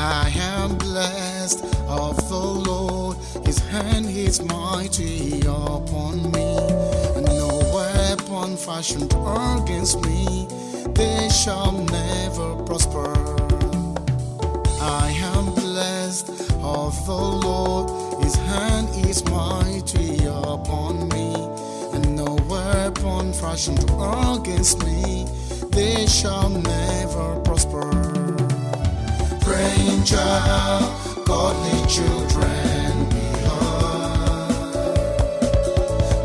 I am blessed of the Lord, his hand is mighty upon me, and no weapon fashioned against me, they shall never prosper. I am blessed of the Lord, his hand is mighty upon me, and no weapon fashioned against me, they shall never prosper. Praying child, godly children we are,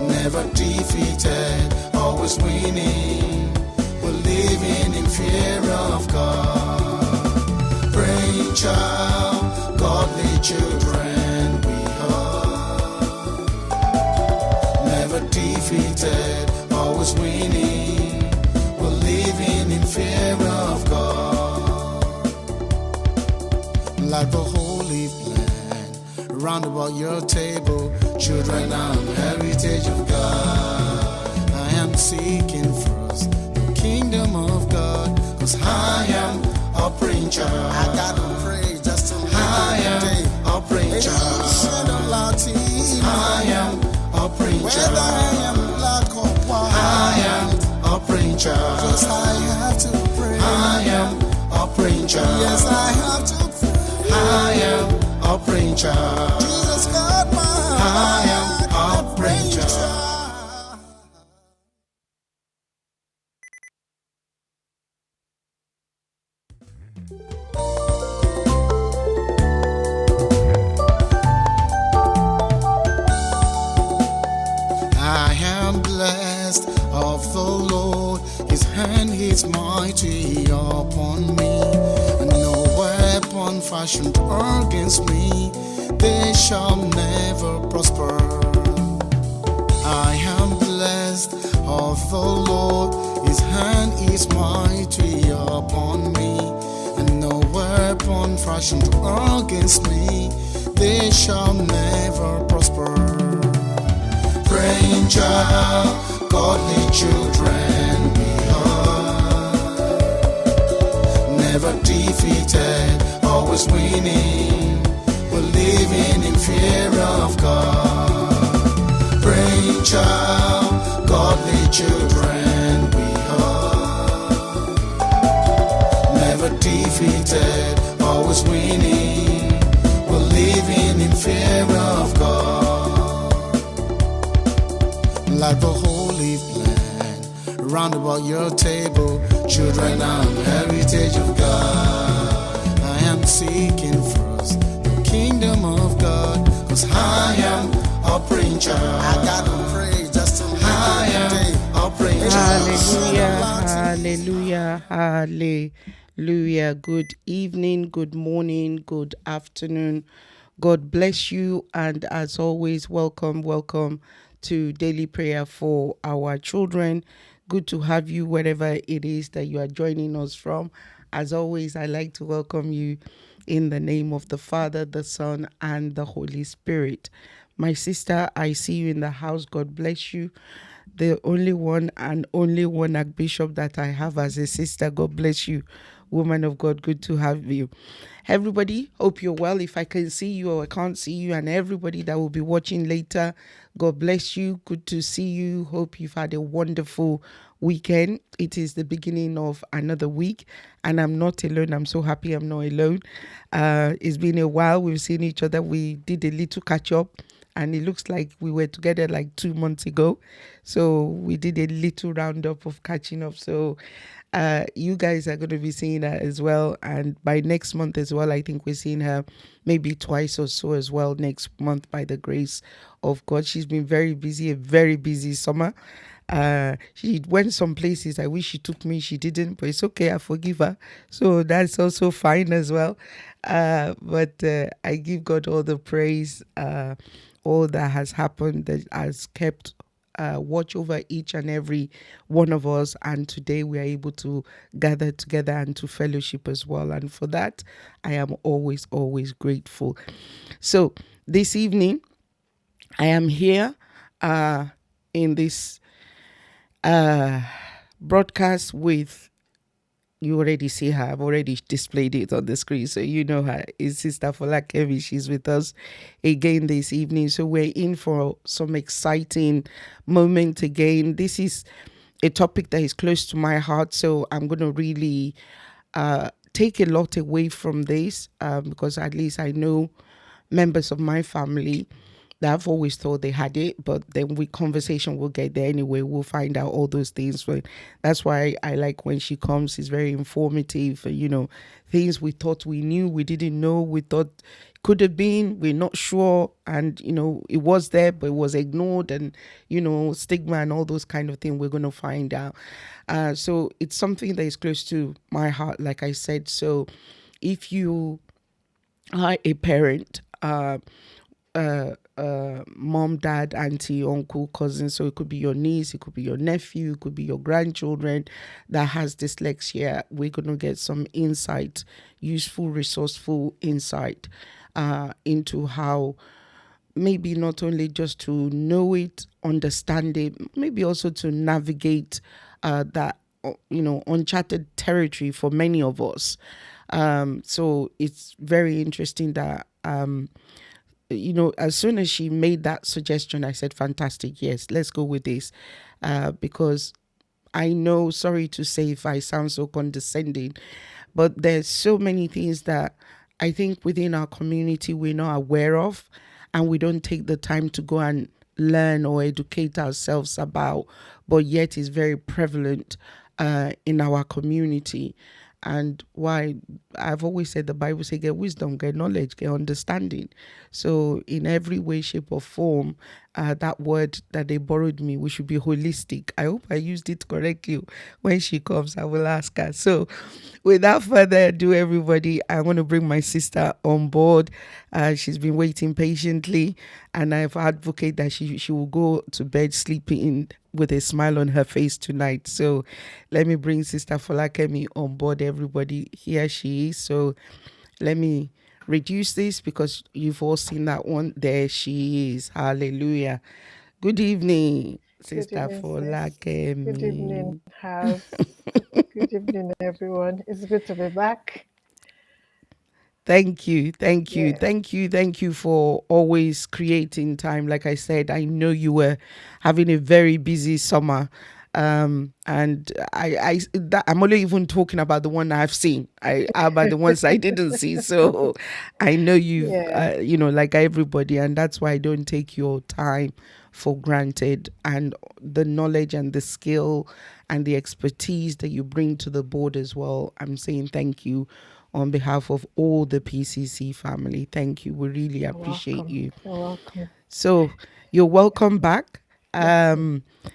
never defeated, always winning, we're living in fear of God. Praying child, godly children we are, never defeated, always winning, we're living in fear of God. Like the holy plan, round about your table, children are the heritage of God. I am seeking first the kingdom of God, cause I am a praying child. I gotta pray just to I am a praying child. I am a praying child. Whether I am black or white, I am a praying child. Just I have to pray. I am a praying child. Yes, I have to pray. I am a praying child. Jesus got my heart. I am a praying child. I am blessed of the Lord, his hand is mighty upon me, and no weapon fashioned against me, they shall never prosper. I am blessed of the Lord, his hand is mighty upon me, and no weapon fashioned against me, they shall never prosper. Praying child, godly children we are, never defeated, always winning, we're living in fear of God. Praying child, godly children we are, never defeated, always winning, we're living in fear of God. Like the holy plan, round about your table, children are the heritage of God. I am seeking first the kingdom of God, cause I am a praying child. I gotta pray just to I am a praying child. Hallelujah, hallelujah, hallelujah. Good evening, good morning, good afternoon. God bless you, and as always, welcome to daily prayer for our children. Good to have you wherever it is that you are joining us from. As always, I like to welcome you in the name of the Father, the Son, and the Holy Spirit. My sister, I see you in the house. God bless you. The only one and only one Archbishop that I have as a sister. God bless you, woman of God. Good to have you. Everybody, hope you're well. If I can see you or I can't see you, and everybody that will be watching later, God bless you. Good to see you. Hope you've had a wonderful weekend. It is the beginning of another week, and I'm not alone. I'm so happy I'm not alone. It's been a while. We've seen each other. We did a little catch up, and it looks like we were together like 2 months ago. So we did a little roundup of catching up. So you guys are going to be seeing her as well. And by next month as well, I think we're seeing her maybe twice or so as well next month by the grace of God. She's been very busy, a very busy summer. She went some places. I wish she took me. She didn't, but it's okay. I forgive her. So that's also fine as well. But I give God all the praise, all that has happened, that has kept watch over each and every one of us, and today we are able to gather together and to fellowship as well, and for that I am always grateful. So this evening I am here in this broadcast with you already see her. I've already displayed it on the screen, so you know her. It's Sister Folakemi. She's with us again this evening. So we're in for some exciting moment again. This is a topic that is close to my heart, so I'm going to really take a lot away from this, because at least I know members of my family that I've always thought they had it, but then with conversation we'll get there anyway. We'll find out all those things. So that's why I like when she comes. It's very informative. Things we thought we knew, we didn't know, we thought could have been, we're not sure, and it was there but it was ignored, and stigma and all those kind of things we're going to find out. So it's something that is close to my heart, like I said. So if you are a parent, mom, dad, auntie, uncle, cousin. So it could be your niece, it could be your nephew, it could be your grandchildren that has dyslexia. We're going to get some insight, useful, resourceful insight into how maybe not only just to know it, understand it, maybe also to navigate that uncharted territory for many of us. So it's very interesting that as soon as she made that suggestion, I said, fantastic, yes, let's go with this. Because I know, sorry to say if I sound so condescending, but there's so many things that I think within our community we're not aware of, and we don't take the time to go and learn or educate ourselves about, but yet is very prevalent in our community. And why I've always said the Bible says get wisdom, get knowledge, get understanding. So in every way, shape or form, that word that they borrowed me, we should be holistic. I hope I used it correctly. When she comes, I will ask her. So without further ado, everybody, I want to bring my sister on board. She's been waiting patiently, and I've advocated that she will go to bed sleeping with a smile on her face tonight. So let me bring Sister Folakemi on board, everybody. Here she is. So let me reduce this because you've all seen that one. There she is. Hallelujah. Good evening, Good Sister evening, sis. Good evening, Folakemi. house. Good evening, everyone. It's good to be back. Thank you, thank you, Yeah. thank you, thank you for always creating time. Like I said, I know you were having a very busy summer, and I'm only even talking about the one I've seen. About the ones I didn't see. So I know you've, Yeah. like everybody, and that's why I don't take your time for granted, and the knowledge and the skill and the expertise that you bring to the board as well. I'm saying thank you on behalf of all the PCC family. Thank you. We really You're appreciate welcome. you. You're welcome. So you're welcome back. Yes, sis.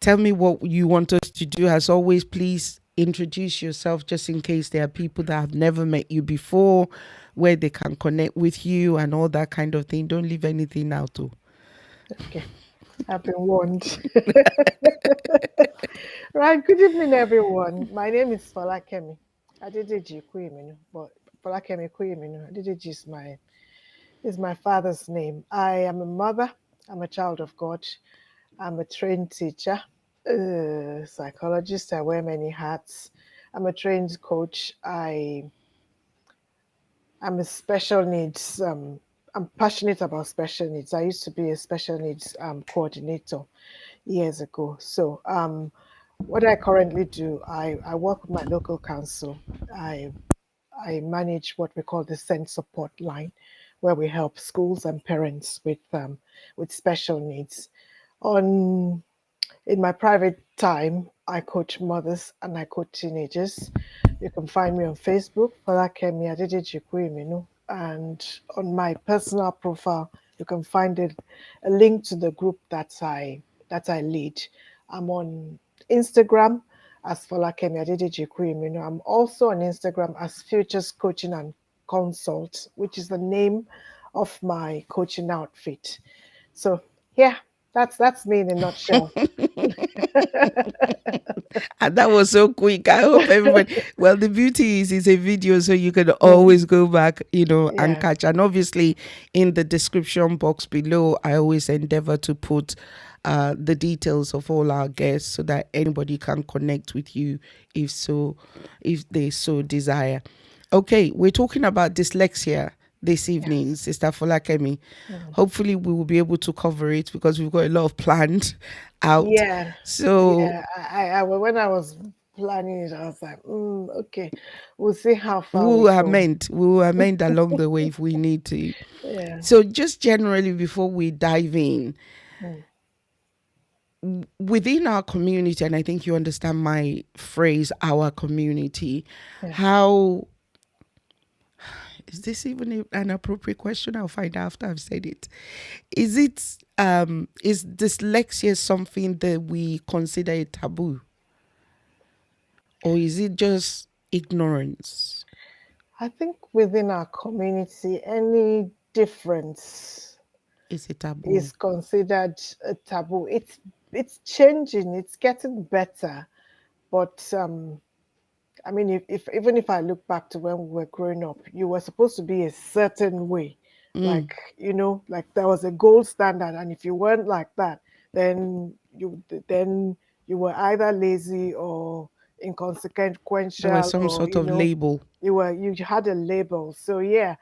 Tell me what you want us to do. As always, please introduce yourself just in case there are people that have never met you before, where they can connect with you and all that kind of thing. Don't leave anything out. Too. Okay. I've been warned. Right. Good evening, everyone. My name is Falakemi. Adedeji Kuyiminu, but Falakemi Kuyiminu. Adedeji is my father's name. I am a mother. I'm a child of God. I'm a trained teacher. Psychologist. I wear many hats. I'm a trained coach. I'm a special needs. I'm passionate about special needs. I used to be a special needs coordinator years ago. So what I currently do, I work with my local council. I I manage what we call the Send Support Line, where we help schools and parents with special needs. On In my private time, I coach mothers and I coach teenagers. You can find me on Facebook, Falakemi Adedeji, and on my personal profile, you can find a link to the group that I lead. I'm on Instagram as Falakemi Adedeji. I'm also on Instagram as Futures Coaching and Consult, which is the name of my coaching outfit. So yeah, that's me in a nutshell. And that was so quick. I hope everybody. Well, the beauty is it's a video, so you can Mm, always go back, and yeah. catch. And obviously, in the description box below, I always endeavor to put the details of all our guests so that anybody can connect with you if so, if they so desire. Okay, we're talking about dyslexia this evening, Yes. Sister Folakemi. Mm. Hopefully, we will be able to cover it because we've got a lot of planned out. Yeah. So Yeah. When I was planning it, I was like, okay, we'll see how far we go. we will amend along the way if we need to. Yeah. So, just generally, before we dive in, Mm. within our community, and I think you understand my phrase, our community, Yeah. how is this even an appropriate question? I'll find out after I've said it. Is dyslexia something that we consider a taboo, or is it just ignorance? I think within our community, any difference Is it taboo? is considered a taboo. It's changing. It's getting better. But I mean, if even if I look back to when we were growing up, you were supposed to be a certain way, Mm. like like there was a gold standard, and if you weren't like that, then then you were either lazy or There was inconsequential, some or sort of label. you had a label. So yeah,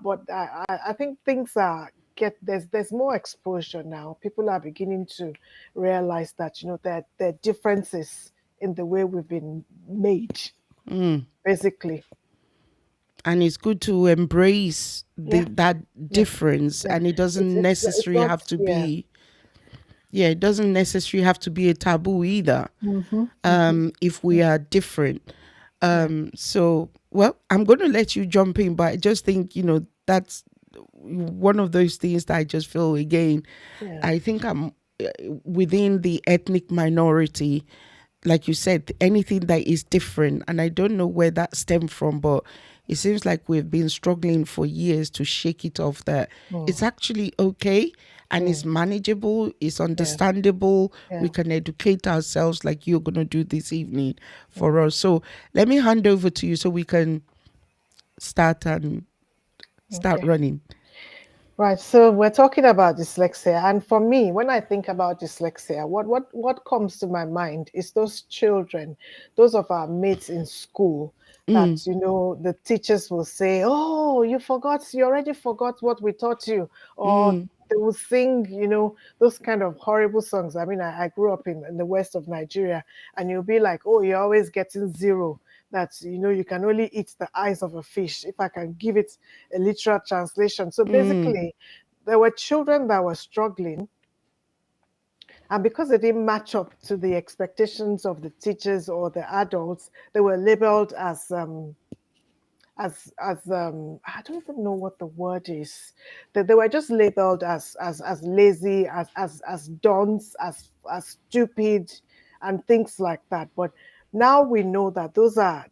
but I think things are get there's more exposure now. People are beginning to realize that that there are differences in the way we've been made, Mm. basically. And it's good to embrace Yeah, that yeah, difference, yeah. and it doesn't It's necessarily not. have to Yeah. be, yeah, it doesn't necessarily have to be a taboo either. Mm-hmm, mm-hmm. If we are different. Yeah, So, well, I'm going to let you jump in, but I just think, that's one of those things that I just feel again. yeah. I think I'm within the ethnic minority, like you said, anything that is different. And I don't know where that stemmed from, but it seems like we've been struggling for years to shake it off that Mm, it's actually okay and it's mm, manageable, it's yeah, understandable. We yeah. can educate ourselves like you're going to do this evening for Mm, us. So let me hand over to you so we can start and start okay. running. Right. So we're talking about dyslexia, and for me, when I think about dyslexia, what comes to my mind is those children, those of our mates in school Mm, that the teachers will say, "Oh, you already forgot what we taught you," or mm, they will sing, those kind of horrible songs. I mean, I grew up in the west of Nigeria, and you'll be like, "Oh, you're always getting zero." That you can only eat the eyes of a fish. If I can give it a literal translation. So mm. basically, there were children that were struggling, and because they didn't match up to the expectations of the teachers or the adults, they were labeled as I don't even know what the word is. That they were just labeled as lazy, as dunce, as stupid, and things like that. But now we know that those are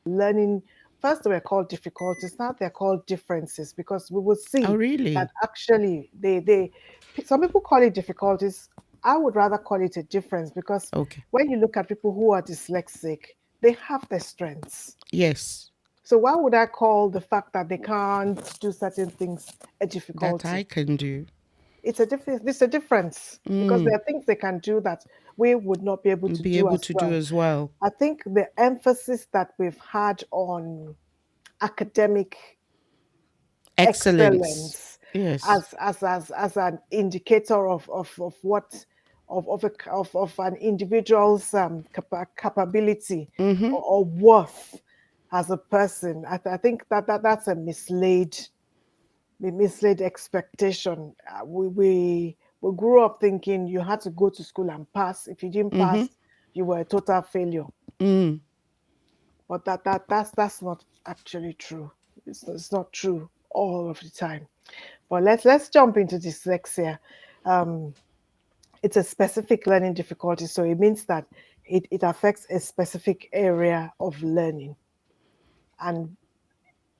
learning. First they were called difficulties. Now they're called differences, because we will Oh, see that really? actually they some people call it difficulties. I would rather call it a difference, because Okay. when you look at people who are dyslexic, they have their strengths. Yes. So why would I call the fact that they can't do certain things a That I difficulty? can do. It's a difference. It's a difference, because there Mm. are things they can do that we would not be able to Be do able as to do well. as well. I think the emphasis that we've had on academic Excellence. excellence Yes. as an indicator of what of an individual's capability, Mm-hmm. or worth as a person. I think that's a misled expectation. We grew up thinking you had to go to school and pass. If you didn't Mm-hmm. pass, you were a total failure. Mm. But that's not actually true. It's not true all of the time. But let's jump into dyslexia. Um, it's a specific learning difficulty, so it means that it affects a specific area of learning. And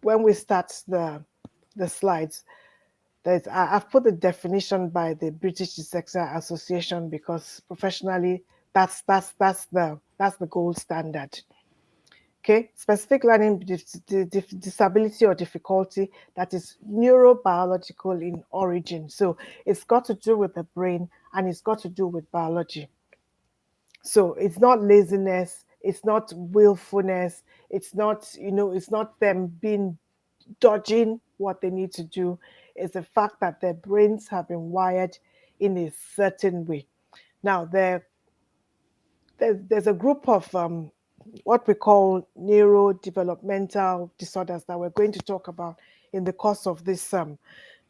when we start the slides, I've put the definition by the British Dyslexia Association, because professionally that's the gold standard. Okay, specific learning disability or difficulty that is neurobiological in origin. So it's got to do with the brain and it's got to do with biology. So it's not laziness, it's not willfulness, it's not, it's not them being dodging what they need to do. It's the fact that their brains have been wired in a certain way. Now, there's a group of what we call neurodevelopmental disorders that we're going to talk about in the course of this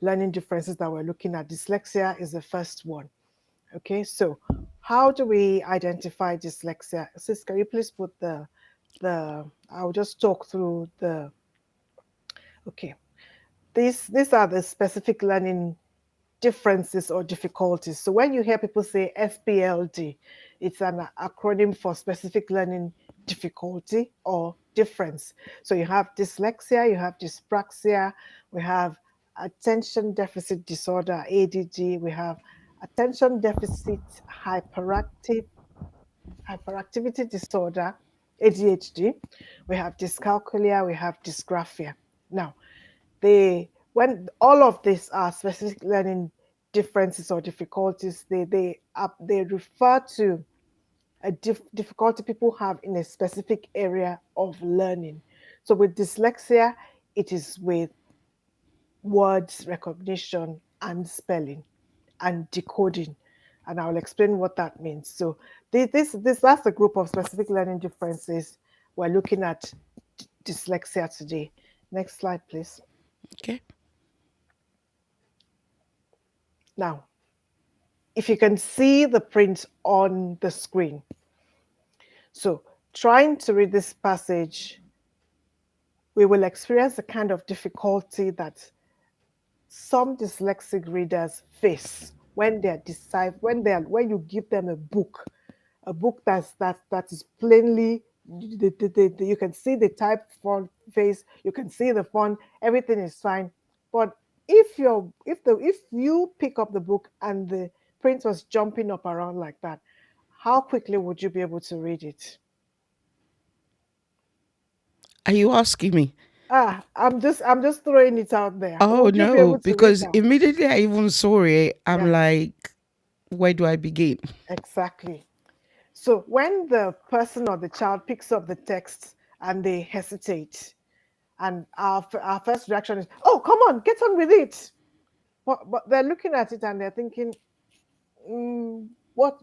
learning differences that we're looking at. Dyslexia is the first one. Okay, so how do we identify dyslexia? Sis, can you please put I'll just talk through okay. These are the specific learning differences or difficulties. So when you hear people say SPLD, it's an acronym for specific learning difficulty or difference. So you have dyslexia, you have dyspraxia, we have attention deficit disorder, ADD, we have attention deficit hyperactivity disorder, ADHD, we have dyscalculia, we have dysgraphia. Now, when all of these are specific learning differences or difficulties, they refer to a difficulty people have in a specific area of learning. So with dyslexia, it is with words recognition and spelling and decoding, and I'll explain what that means. So this that's a group of specific learning differences we're looking at dyslexia today. Next slide, please. Okay. Now, if you can see the print on the screen. So, trying to read this passage, we will experience a kind of difficulty that some dyslexic readers face when they're decide when you give them a book that is plainly you can see the type font face, you can see the font, everything is fine. But if you pick up the book and the print was jumping up around like that, how quickly would you be able to read it? Are you asking me? I'm just throwing it out there. Oh Would you be no, able to read because that? immediately I even saw it, I'm Yeah, like, where do I begin? exactly. So when the person or the child picks up the text and they hesitate, and our first reaction is, "Oh, come on, get on with it." But they're looking at it and they're thinking, what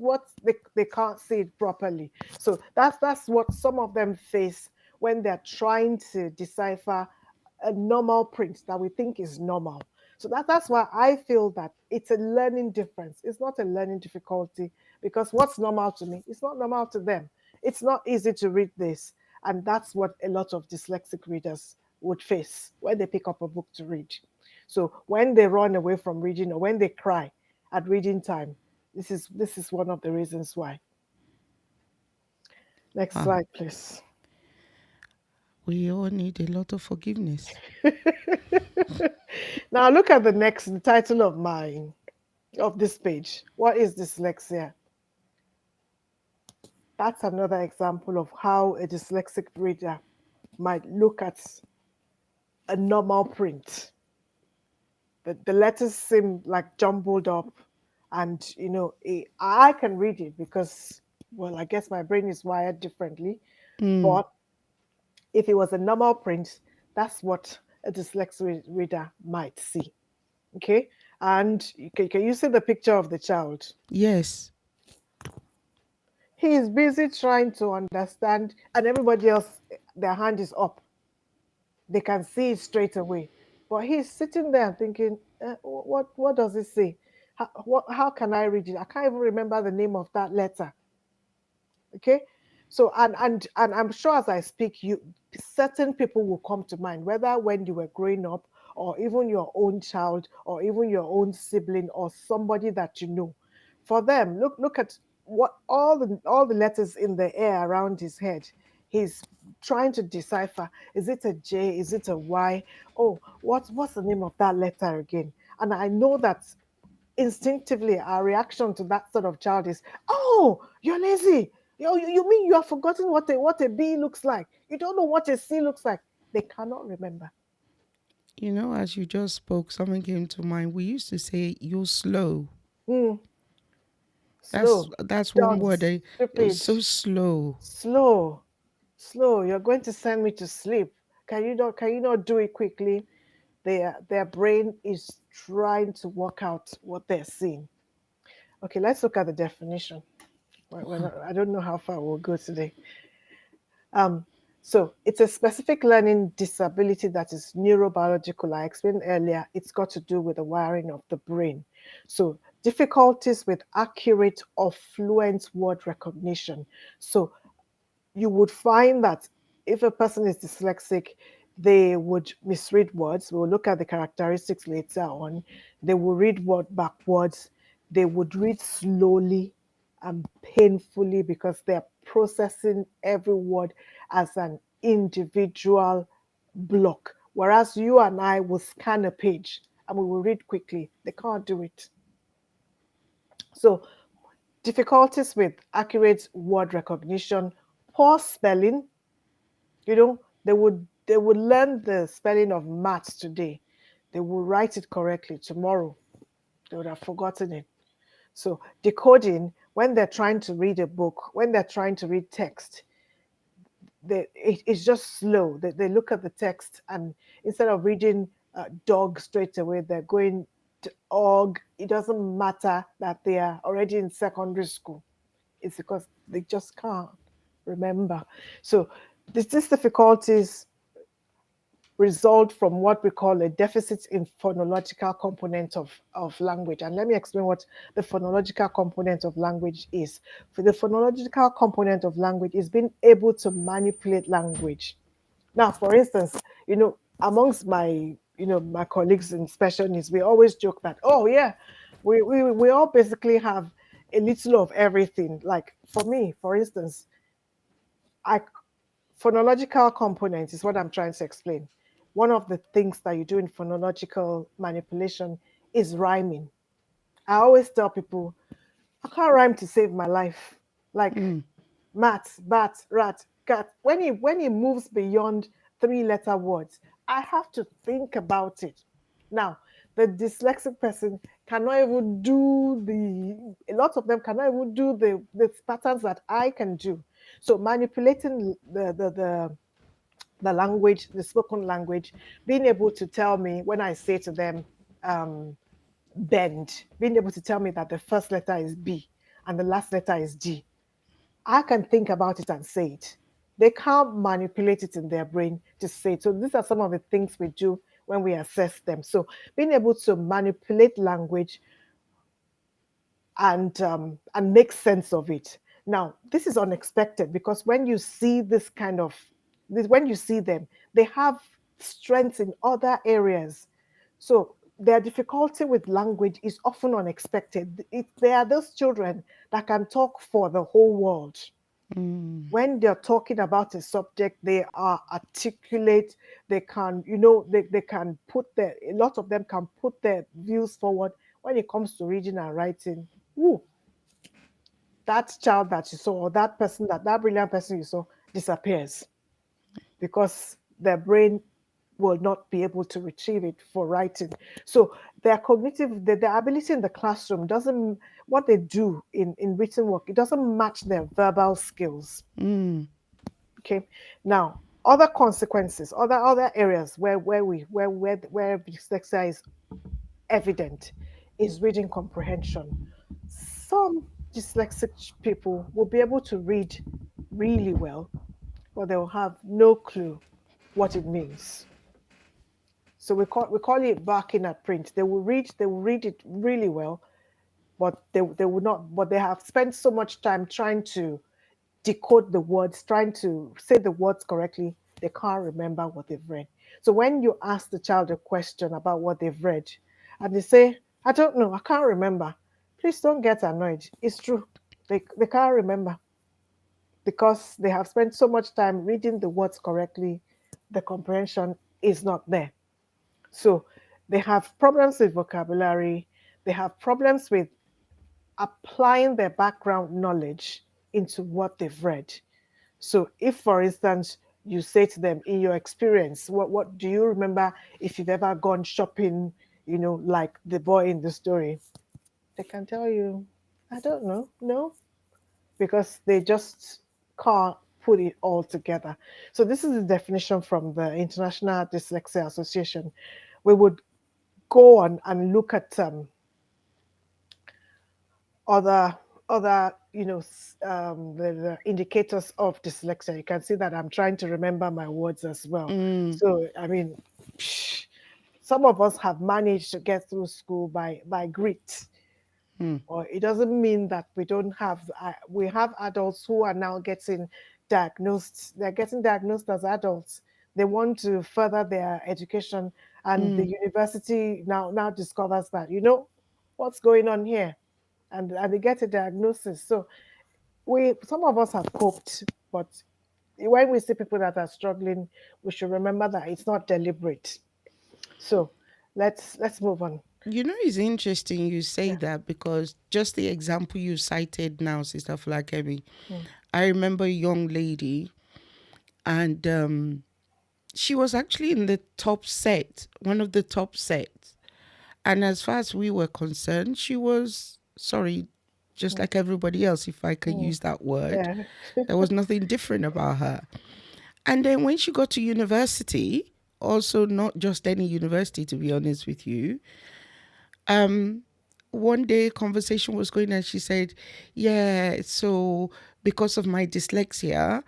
they can't see it properly. So that's what some of them face when they're trying to decipher a normal print that we think is normal. So that's why I feel that it's a learning difference. It's not a learning difficulty, because what's normal to me is not normal to them. It's not easy to read this, and that's what a lot of dyslexic readers would face when they pick up a book to read. So when they run away from reading or when they cry at reading time, this is one of the reasons why. Next Wow. slide, please. We all need a lot of forgiveness. Now look at the title of this page. What is dyslexia? That's another example of how a dyslexic reader might look at a normal print. The letters seem like jumbled up, and I can read it because, well, I guess my brain is wired differently. Mm, But if it was a normal print, that's what a dyslexic reader might see. Okay, and can you see the picture of the child? yes. He is busy trying to understand, and everybody else, their hand is up. They can see it straight away. But he's sitting there and thinking, what does it say? How can I read it? I can't even remember the name of that letter. Okay, so and I'm sure as I speak, you certain people will come to mind, whether when you were growing up, or even your own child, or even your own sibling, or somebody that you know. For them, look at what all the letters in the air around his head. He's trying to decipher, is it a J, is it a Y? Oh, what's the name of that letter again? And I know that instinctively our reaction to that sort of child is, "Oh, you're lazy. You mean you have forgotten what a B looks like? You don't know what a C looks like." They cannot remember. You know, as you just spoke, something came to mind. We used to say, you're slow. Mm, Slow. That's one word. Dogs. It was Stupid. so slow. Slow. Slow. You're going to send me to sleep. Can you not do it quickly? Their brain is trying to work out what they're seeing. Okay, let's look at the definition. I don't know how far we'll go today. Um, so it's a specific learning disability that is neurobiological. I explained earlier, it's got to do with the wiring of the brain. So difficulties with accurate or fluent word recognition. So you would find that if a person is dyslexic, they would misread words. We'll look at the characteristics later on. They will read word backwards. They would read slowly and painfully because they're processing every word as an individual block. Whereas you and I will scan a page and we will read quickly. They can't do it. So difficulties with accurate word recognition, poor spelling, they would learn the spelling of maths today. They will write it correctly tomorrow. They would have forgotten it. So decoding, when they're trying to read a book, when they're trying to read text, it's just slow. They look at the text and instead of reading dog straight away, they're going to og. It doesn't matter that they are already in secondary school. It's because they just can't remember. So these difficulties result from what we call a deficit in phonological component of language. And let me explain what the phonological component of language is. For the phonological component of language is being able to manipulate language. Now, for instance, amongst my colleagues in special needs, we always joke that, oh yeah, we all basically have a little of everything. Like for me, for instance, I phonological component is what I'm trying to explain. One of the things that you do in phonological manipulation is rhyming. I always tell people, I can't rhyme to save my life. Like Mm, mat, bat, rat, cat. When he moves beyond three-letter words, I have to think about it. Now, the dyslexic person cannot even do a lot of them cannot even do the patterns that I can do. So manipulating the language, the spoken language, being able to tell me when I say to them, um, bend, being able to tell me that the first letter is B and the last letter is G. I can think about it and say it. They can't manipulate it in their brain to say it. So these are some of the things we do when we assess them. So being able to manipulate language and make sense of it. Now, this is unexpected because when you see when you see them, they have strengths in other areas. So their difficulty with language is often unexpected. They are those children that can talk for the whole world. mm, When they're talking about a subject, they are articulate. They can, they can a lot of them can put their views forward. When it comes to reading and writing, ooh, that child that you saw, or that brilliant person you saw, disappears because their brain will not be able to retrieve it for writing. So their ability in the classroom doesn't, what they do in written work, it doesn't match their verbal skills. mm, Okay. Now, other consequences, other areas where dyslexia is evident is reading comprehension. Some dyslexic people will be able to read really well, but they will have no clue what it means. So we call it barking at print. They will read it really well, but they would not. But they have spent so much time trying to decode the words, trying to say the words correctly, they can't remember what they've read. So when you ask the child a question about what they've read, and they say, I don't know, I can't remember, please don't get annoyed. It's true. They can't remember because they have spent so much time reading the words correctly, the comprehension is not there. So they have problems with vocabulary, they have problems with applying their background knowledge into what they've read. So if, for instance, you say to them, in your experience, what do you remember if you've ever gone shopping, like the boy in the story? They can tell you. I don't know. No, because they just can't put it all together. So this is the definition from the International Dyslexia Association. We would go on and look at other the indicators of dyslexia. You can see that I'm trying to remember my words as well. Mm, So I mean, psh, some of us have managed to get through school by grit, mm, or it doesn't mean that we don't have we have adults who are now getting diagnosed. They're getting diagnosed as adults. They want to further their education, and the mm. university now discovers that, what's going on here, and they get a diagnosis. So we some of us have coped, but when we see people that are struggling, we should remember that it's not deliberate. So let's move on. You know, it's interesting you say Yeah. that because just the example you cited now, Sister Flakemi, Mm, I remember a young lady and she was actually in the top set, one of the top sets. And as far as we were concerned, she was, sorry, just mm, like everybody else, if I can mm. use that word. Yeah. There was nothing different about her. And then when she got to university, also not just any university, to be honest with you, um, one day conversation was going and she said, yeah, so because of my dyslexia,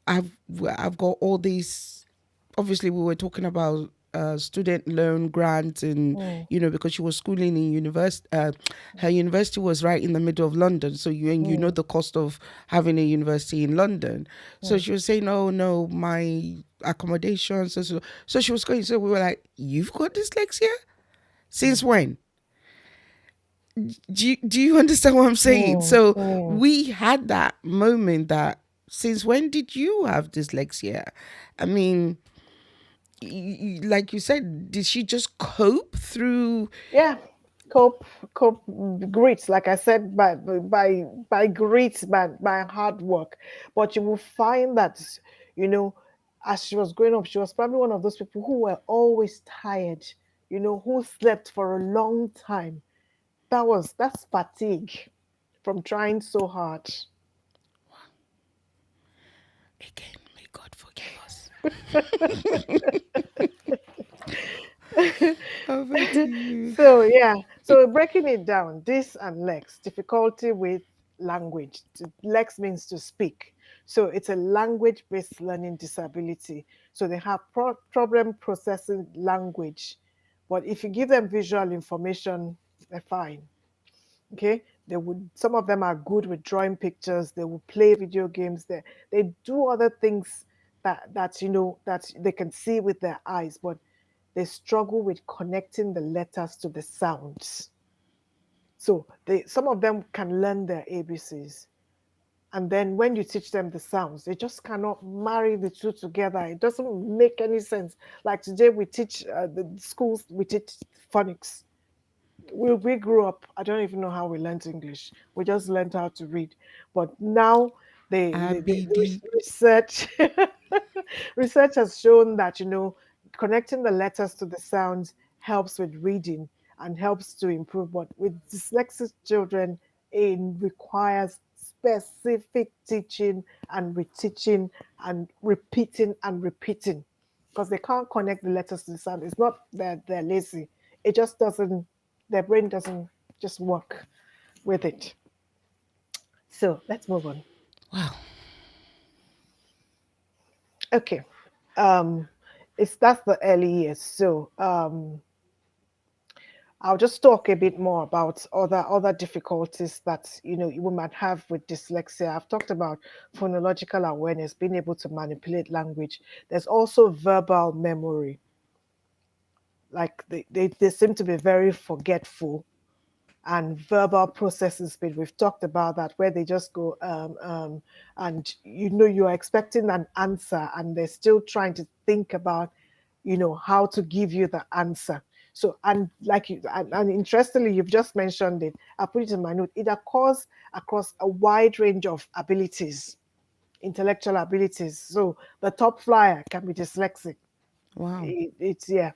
I've I've got all these. Obviously, we were talking about student loan grants, and Mm, because she was schooling in university. Her university was right in the middle of London, so you know mm, the cost of having a university in London. So mm, she was saying, "Oh no, my accommodation." So she was going. So we were like, "You've got dyslexia? Since mm, when?" Do you understand what I'm saying? mm, So mm. we had that moment that since when did you have dyslexia? I mean, like you said, did she just cope through? Yeah, cope, cope, grit. Like I said, by grit, by hard work. But you will find that, you know, as she was growing up, she was probably one of those people who were always tired. Who slept for a long time. That's fatigue from trying so hard. Again, may God forgive us. Over to you. So yeah, so breaking it down, this and Lex, difficulty with language. Lex means to speak. So it's a language-based learning disability. So they have problem processing language. But if you give them visual information, they're fine. Okay. Some of them are good with drawing pictures, they will play video games, they do other things that they can see with their eyes, but they struggle with connecting the letters to the sounds. So some of them can learn their ABCs. And then when you teach them the sounds, they just cannot marry the two together. It doesn't make any sense. Like today, we teach the schools, we teach phonics. We grew up, I don't even know how we learned English. We just learned how to read. But now the ABD. research research has shown that connecting the letters to the sounds helps with reading and helps to improve. But with dyslexic children, it requires specific teaching and reteaching and repeating because they can't connect the letters to the sound. It's not that they're lazy. It just doesn't, their brain doesn't just work with it. So let's move on. Wow. Okay. Um, that's the early years. So I'll just talk a bit more about other difficulties that you might have with dyslexia. I've talked about phonological awareness, being able to manipulate language. There's also verbal memory. Like they seem to be very forgetful, and verbal processing speed. We've talked about that, where they just go and you're expecting an answer and they're still trying to think about how to give you the answer. So, and like you and interestingly, you've just mentioned it, I put it in my note, it occurs across a wide range of abilities, intellectual abilities. So the top flyer can be dyslexic. Wow. It's yeah.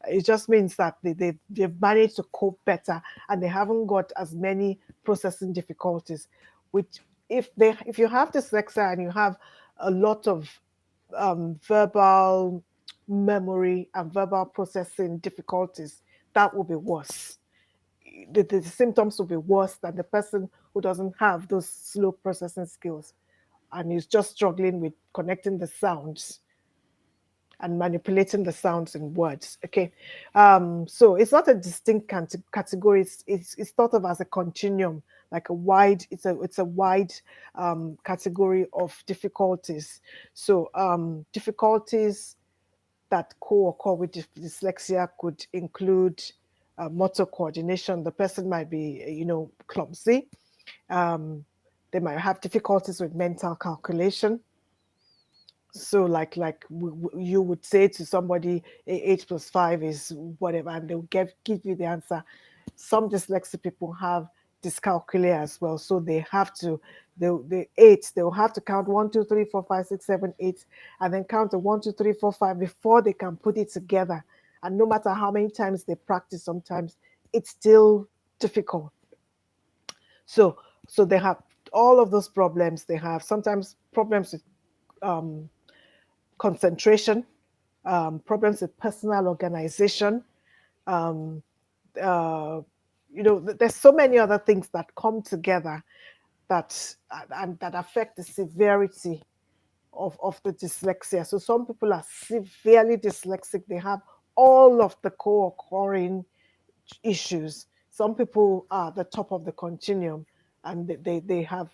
It just means that they've managed to cope better, and they haven't got as many processing difficulties. Which, if you have dyslexia and you have a lot of verbal memory and verbal processing difficulties, that will be worse. The symptoms will be worse than the person who doesn't have those slow processing skills and is just struggling with connecting the sounds and manipulating the sounds in words. Okay, so it's not a distinct category. It's thought of as a continuum, like a wide. It's a wide category of difficulties. So difficulties that co-occur with dyslexia could include motor coordination. The person might be, clumsy. Um, they might have difficulties with mental calculation. So you would say to somebody, 8 plus 5 is whatever, and they'll give you the answer. Some dyslexic people have dyscalculia as well, so they have to they'll have to count 1, 2, 3, 4, 5, 6, 7, 8, and then count the 1, 2, 3, 4, 5 before they can put it together. And no matter how many times they practice, sometimes it's still difficult. So they have all of those problems. They have sometimes problems with um, concentration, problems with personal organization. Um, uh, there's so many other things that come together that affect the severity of the dyslexia. So some people are severely dyslexic. They have all of the co-occurring issues. Some people are at the top of the continuum, and they have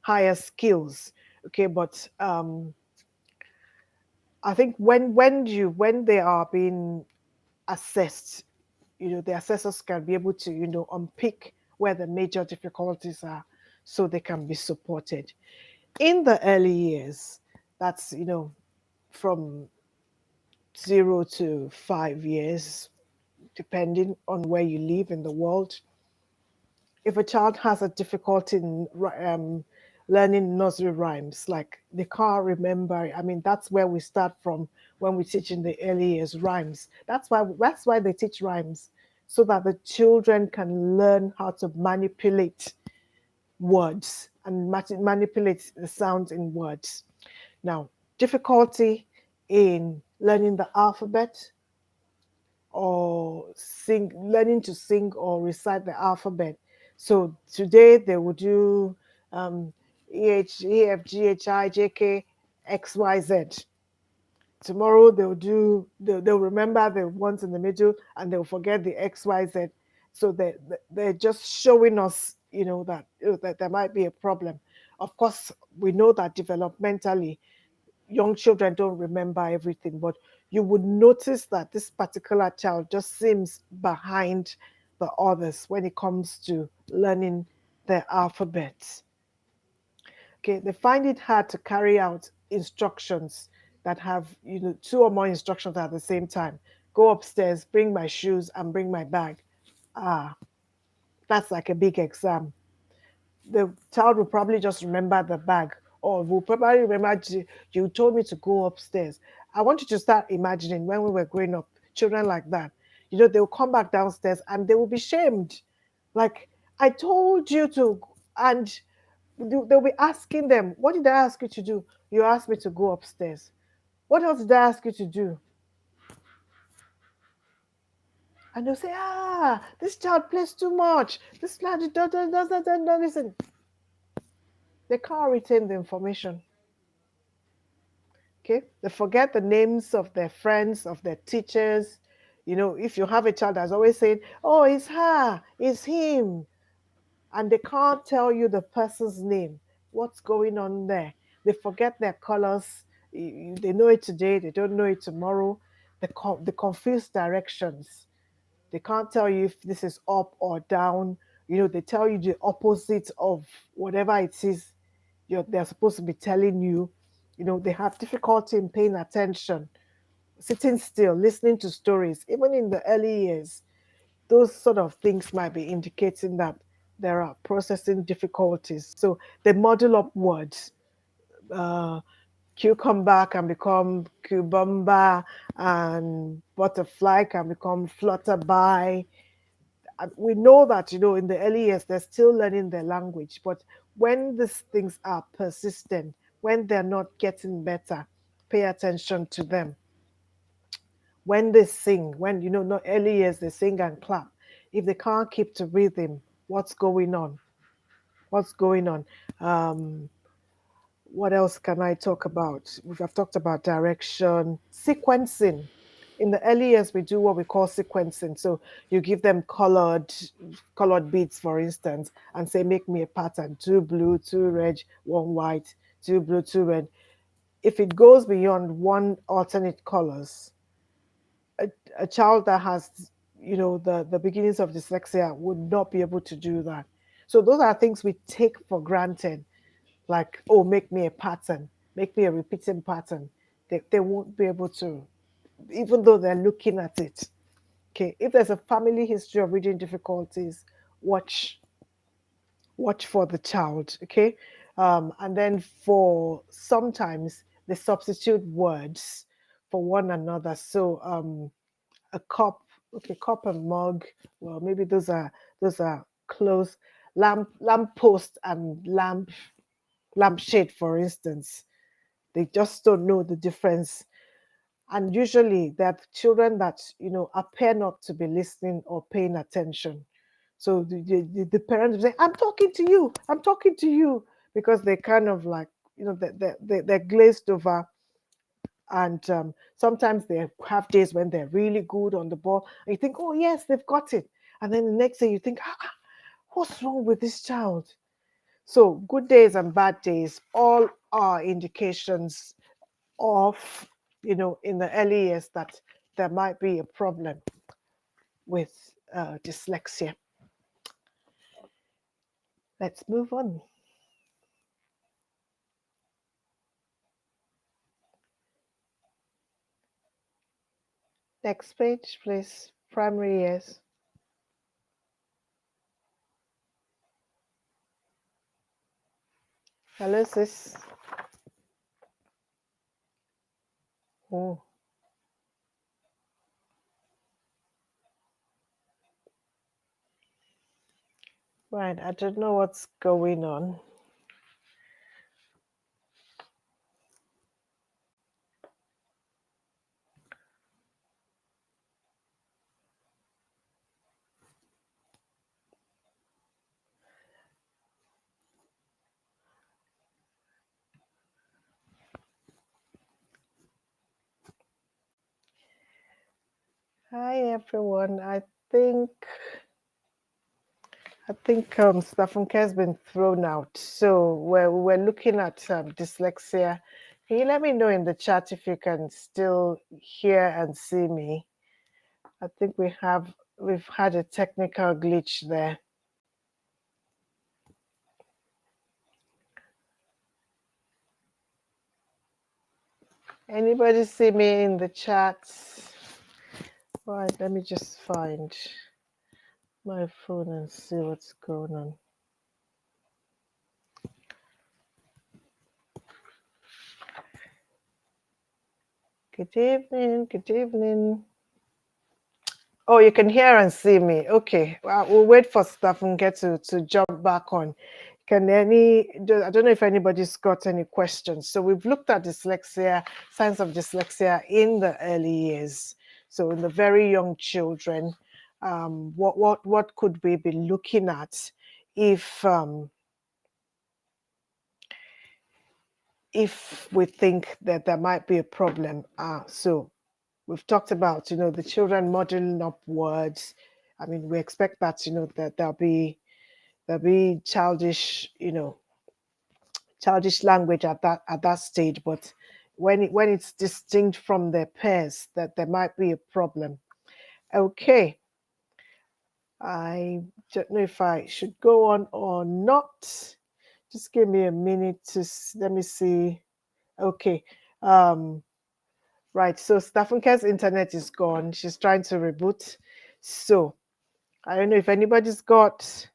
higher skills. Okay, but I think when they are being assessed, the assessors can be able to, unpick where the major difficulties are so they can be supported. In the early years, that's, from 0 to 5 years, depending on where you live in the world. If a child has a difficulty in learning nursery rhymes, like they can't remember, I mean, that's where we start from when we teach in the early years rhymes. That's why they teach rhymes, so that the children can learn how to manipulate words and manipulate the sounds in words. Now, difficulty in learning the alphabet or learning to sing or recite the alphabet. So today they will do EHEFGHIJKXYZ. Tomorrow they'll remember the ones in the middle, and they'll forget the XYZ. So they're just showing us, that there might be a problem. Of course, we know that developmentally young children don't remember everything, but you would notice that this particular child just seems behind the others when it comes to learning the alphabet. Okay, they find it hard to carry out instructions that have, two or more instructions at the same time. Go upstairs, bring my shoes, and bring my bag. Ah, that's like a big exam. The child will probably just remember the bag, or will probably remember you told me to go upstairs. I want you to start imagining when we were growing up, children like that. They'll come back downstairs and they will be shamed. Like, I told you to, and they'll be asking them, what did I ask you to do? You asked me to go upstairs. What else did I ask you to do? And they'll say, this child plays too much. This child doesn't listen. They can't retain the information. Okay, they forget the names of their friends, of their teachers. If you have a child that's always saying, oh, it's her, it's him, and they can't tell you the person's name, what's going on there. They forget their colors. They know it today, they don't know it tomorrow. They confuse directions. They can't tell you if this is up or down. They tell you the opposite of whatever it is they're supposed to be telling you. They have difficulty in paying attention, sitting still, listening to stories. Even in the early years, those sort of things might be indicating that there are processing difficulties. So they muddle up words. Uh, cucumber can become cubumba, and butterfly can become flutterby. We know that, in the early years, they're still learning their language. But when these things are persistent, when they're not getting better, pay attention to them. When they sing, when, not early years, they sing and clap. If they can't keep to rhythm, what's going on? What's going on? Um, what else can I talk about? I've talked about direction, sequencing. In the early years, we do what we call sequencing. So you give them colored beads, for instance, and say, make me a pattern: two blue, two red, one white, two blue, two red. If it goes beyond one alternate colors, a, a child that has, the beginnings of dyslexia would not be able to do that. So those are things we take for granted, like, oh, make me a pattern, make me a repeating pattern. They won't be able to, even though they're looking at it. Okay, if there's a family history of reading difficulties, watch watch for the child. Okay, and then for sometimes they substitute words for one another. So a cup, okay, cup and mug. Well, maybe those are close. Lamp post and lampshade, for instance. They just don't know the difference. And usually there are children that, appear not to be listening or paying attention. So the parents say, I'm talking to you, I'm talking to you, because they kind of like, they're glazed over. And sometimes they have days when they're really good on the ball. And you think, oh, yes, they've got it. And then the next day you think, what's wrong with this child? So good days and bad days all are indications of, in the early years, that there might be a problem with dyslexia. Let's move on. Next page, please. Primary years. Hello, sis. Oh, right. I don't know what's going on. Hi, everyone. think Stephen has been thrown out. So we're looking at dyslexia. Can you let me know in the chat if you can still hear and see me? I think we've had a technical glitch there. Anybody see me in the chat? Right, let me just find my phone and see what's going on. Good evening, good evening. Oh, you can hear and see me. Okay, well, we'll wait for Stephen to jump back on. I don't know if anybody's got any questions. So we've looked at dyslexia, signs of dyslexia in the early years. So in the very young children, what could we be looking at if we think that there might be a problem? So we've talked about, the children modeling up words. I mean, we expect that, that there'll be childish, childish language at that stage. But when it's distinct from their peers, that there might be a problem. Okay, I don't know if I should go on or not. Just give me a minute to let me see. Okay, right. So Staffunke's internet is gone. She's trying to reboot. So I don't know if anybody's got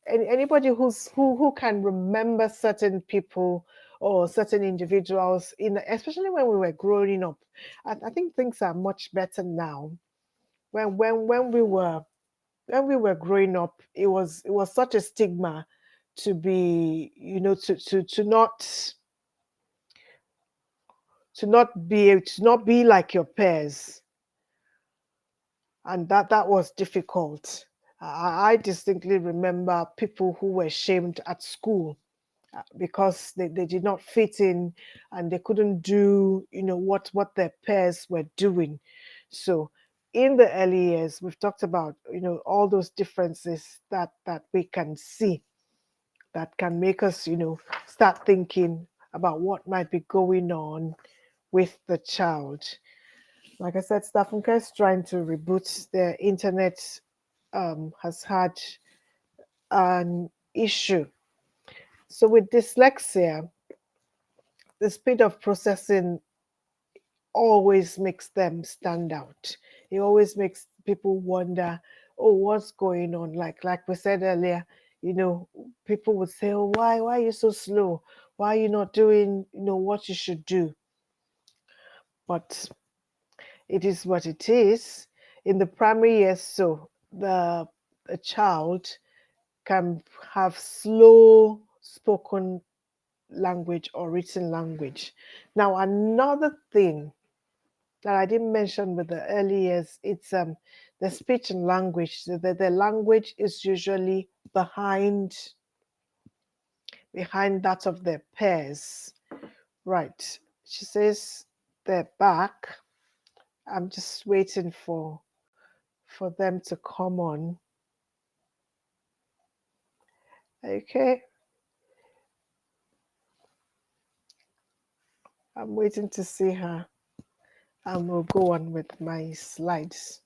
anybody who can remember certain people or certain individuals in, especially when we were growing up. I think things are much better now. When we were growing up, it was such a stigma to be, to not be like your peers, and that was difficult. I distinctly remember people who were shamed at school because they did not fit in, and they couldn't do, what their peers were doing. So in the early years, we've talked about, all those differences that we can see, that can make us, start thinking about what might be going on with the child. Like I said, Staffunka is trying to reboot their internet, has had an issue. So with dyslexia, the speed of processing always makes them stand out. It always makes people wonder, oh, what's going on? Like we said earlier, you know, people would say, oh, why are you so slow? Why are you not doing, what you should do? But it is what it is. In the primary years, so a child can have slow spoken language or written language. Now, another thing that I didn't mention with the early years, it's the speech and language. The language is usually behind that of their peers. Right. She says they're back. I'm just waiting for them to come on. Okay. I'm waiting to see her, and we'll go on with my slides.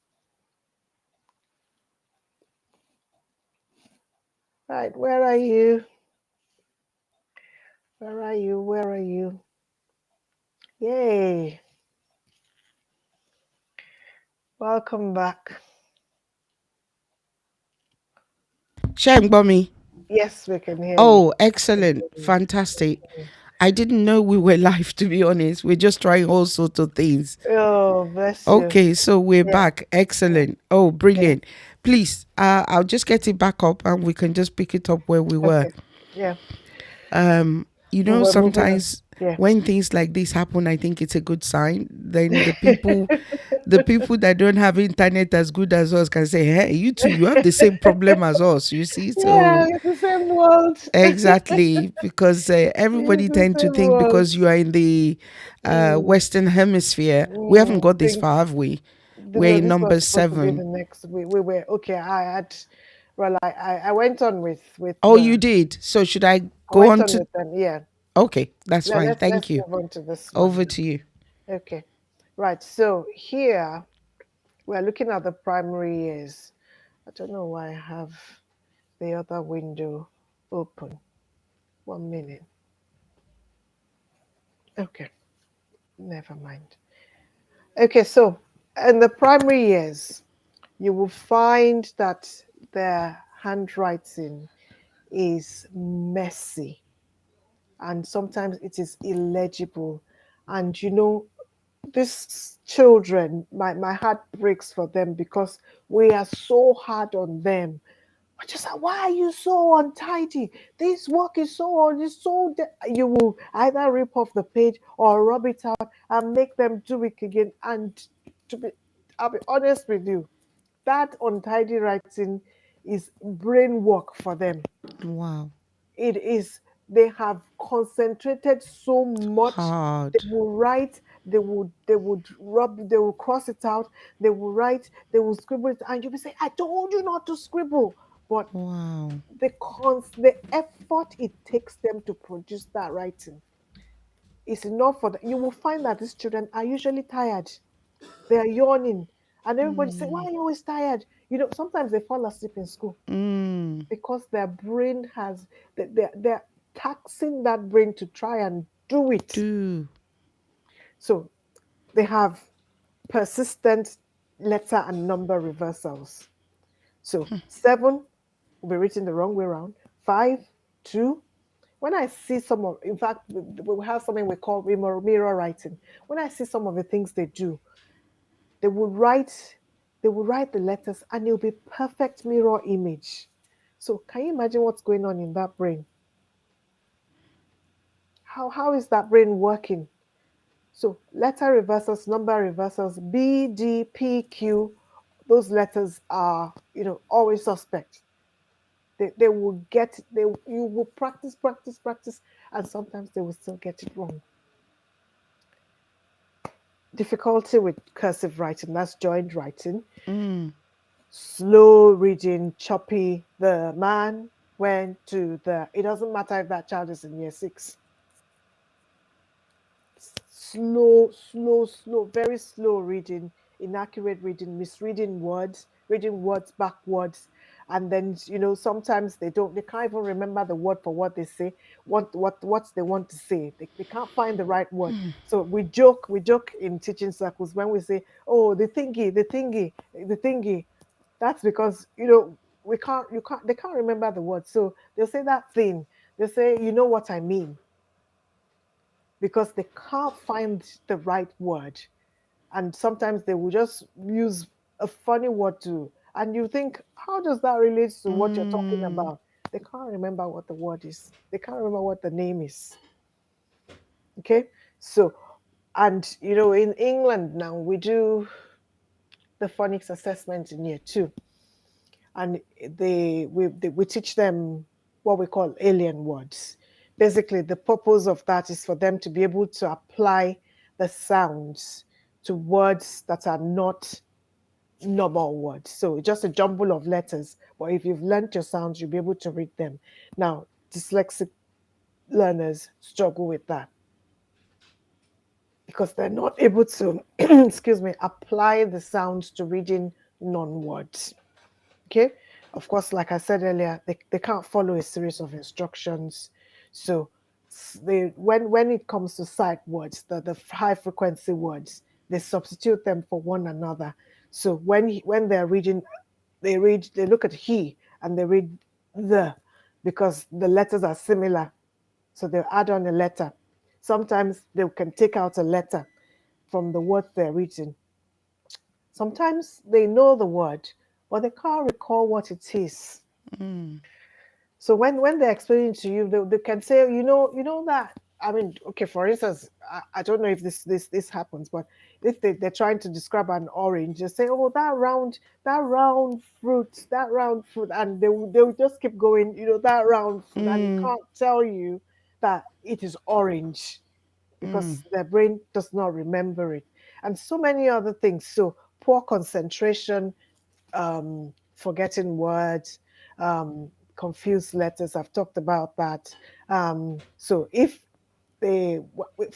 Right, where are you? Where are you? Where are you? Yay. Welcome back. Shame me. Yes, we can hear you. Oh, excellent. Fantastic. I didn't know we were live, to be honest. We're just trying all sorts of things. Oh, bless you. Okay, so we're Yeah, back. Excellent. Oh, yeah. brilliant. Please, I'll just get it back up and we can just pick it up where we were. Okay. Yeah. We were moving on. Sometimes Yeah. when things like this happen, I think it's a good sign. Then the people that don't have internet as good as us can say, hey, you too, you have the same problem as us, you see? Yeah, So it's the same world. exactly, because It's everybody the tend to same think world. because you are in the Mm, Western Hemisphere, we haven't got this think far, have we? We're no, in this was number supposed to be the 7. next. We were okay. Well, I went on with Oh, you did. So should I I go went on on to? with them. Yeah. Okay, that's fine. Let's Thank you. move on to this one Over now. to you. Okay. Right. So here we're looking at the primary years. I don't know why I have the other window open. 1 minute. Okay, never mind. Okay, so in the primary years, you will find that their handwriting is messy, and sometimes it is illegible. And these children, my heart breaks for them because we are so hard on them. I just like, why are you so untidy? This work is you will either rip off the page or rub it out and make them do it again. And to be, I'll be honest with you, that untidy writing is brain work for them. Wow. It is, they have concentrated so much. They Hard. will write, they will cross it out, they will write, they will scribble it, and you'll be saying, I told you not to scribble. But Wow. the effort it takes them to produce that writing is enough for them. You will find that these children are usually tired. They are yawning. And everybody say, why are you always tired? Sometimes they fall asleep in school Mm. because their brain has, they're taxing that brain to try and do it. Do. So they have persistent letter and number reversals. So 7 will be written the wrong way around. 5, 2, when I see some of, in fact, we have something we call mirror writing. When I see some of the things they do, they will write, they will write the letters, and it'll be perfect mirror image. So can you imagine what's going on in that brain? How is that brain working? So letter reversals, number reversals, B, D, P, Q, those letters are, always suspect. They will get, you will practice, practice, practice, and sometimes they will still get it wrong. Difficulty with cursive writing, that's joint writing. Mm. Slow reading, choppy. The man went to the, it doesn't matter if that child is in year six. Slow, slow, slow, very slow reading, inaccurate reading, misreading words, reading words backwards. And then, sometimes they can't even remember the word for what they say, what they want to say. They can't find the right word. So we joke in teaching circles when we say, oh, the thingy, the thingy, the thingy. That's because, they can't remember the word. So they'll say that thing. They say, you know what I mean, because they can't find the right word. And sometimes they will just use a funny word to, and you think, how does that relate to what you're talking Mm. about? They can't remember what the word is, they can't remember what the name is. Okay. So, and in England now, we do the phonics assessment in year two, and we teach them what we call alien words. Basically, the purpose of that is for them to be able to apply the sounds to words that are not normal words. So it's just a jumble of letters, but if you've learned your sounds, you'll be able to read them. Now, dyslexic learners struggle with that because they're not able to, excuse me, apply the sounds to reading non-words. Okay. Of course, like I said earlier, they can't follow a series of instructions. So they when it comes to sight words, the high frequency words, they substitute them for one another. So when they're reading, they look at he and they read the, because the letters are similar. So they'll add on a letter. Sometimes they can take out a letter from the word they're reading. Sometimes they know the word, but they can't recall what it is. Mm. So when they're explaining to you, they can say, that. I mean, okay, for instance, I don't know if this happens, but if they're trying to describe an orange, they say, oh, that round fruit, and they'll just keep going, that round fruit, and it Mm. can't tell you that it is orange Mm. because their brain does not remember it, and so many other things. So poor concentration, forgetting words, confused letters. I've talked about that. So if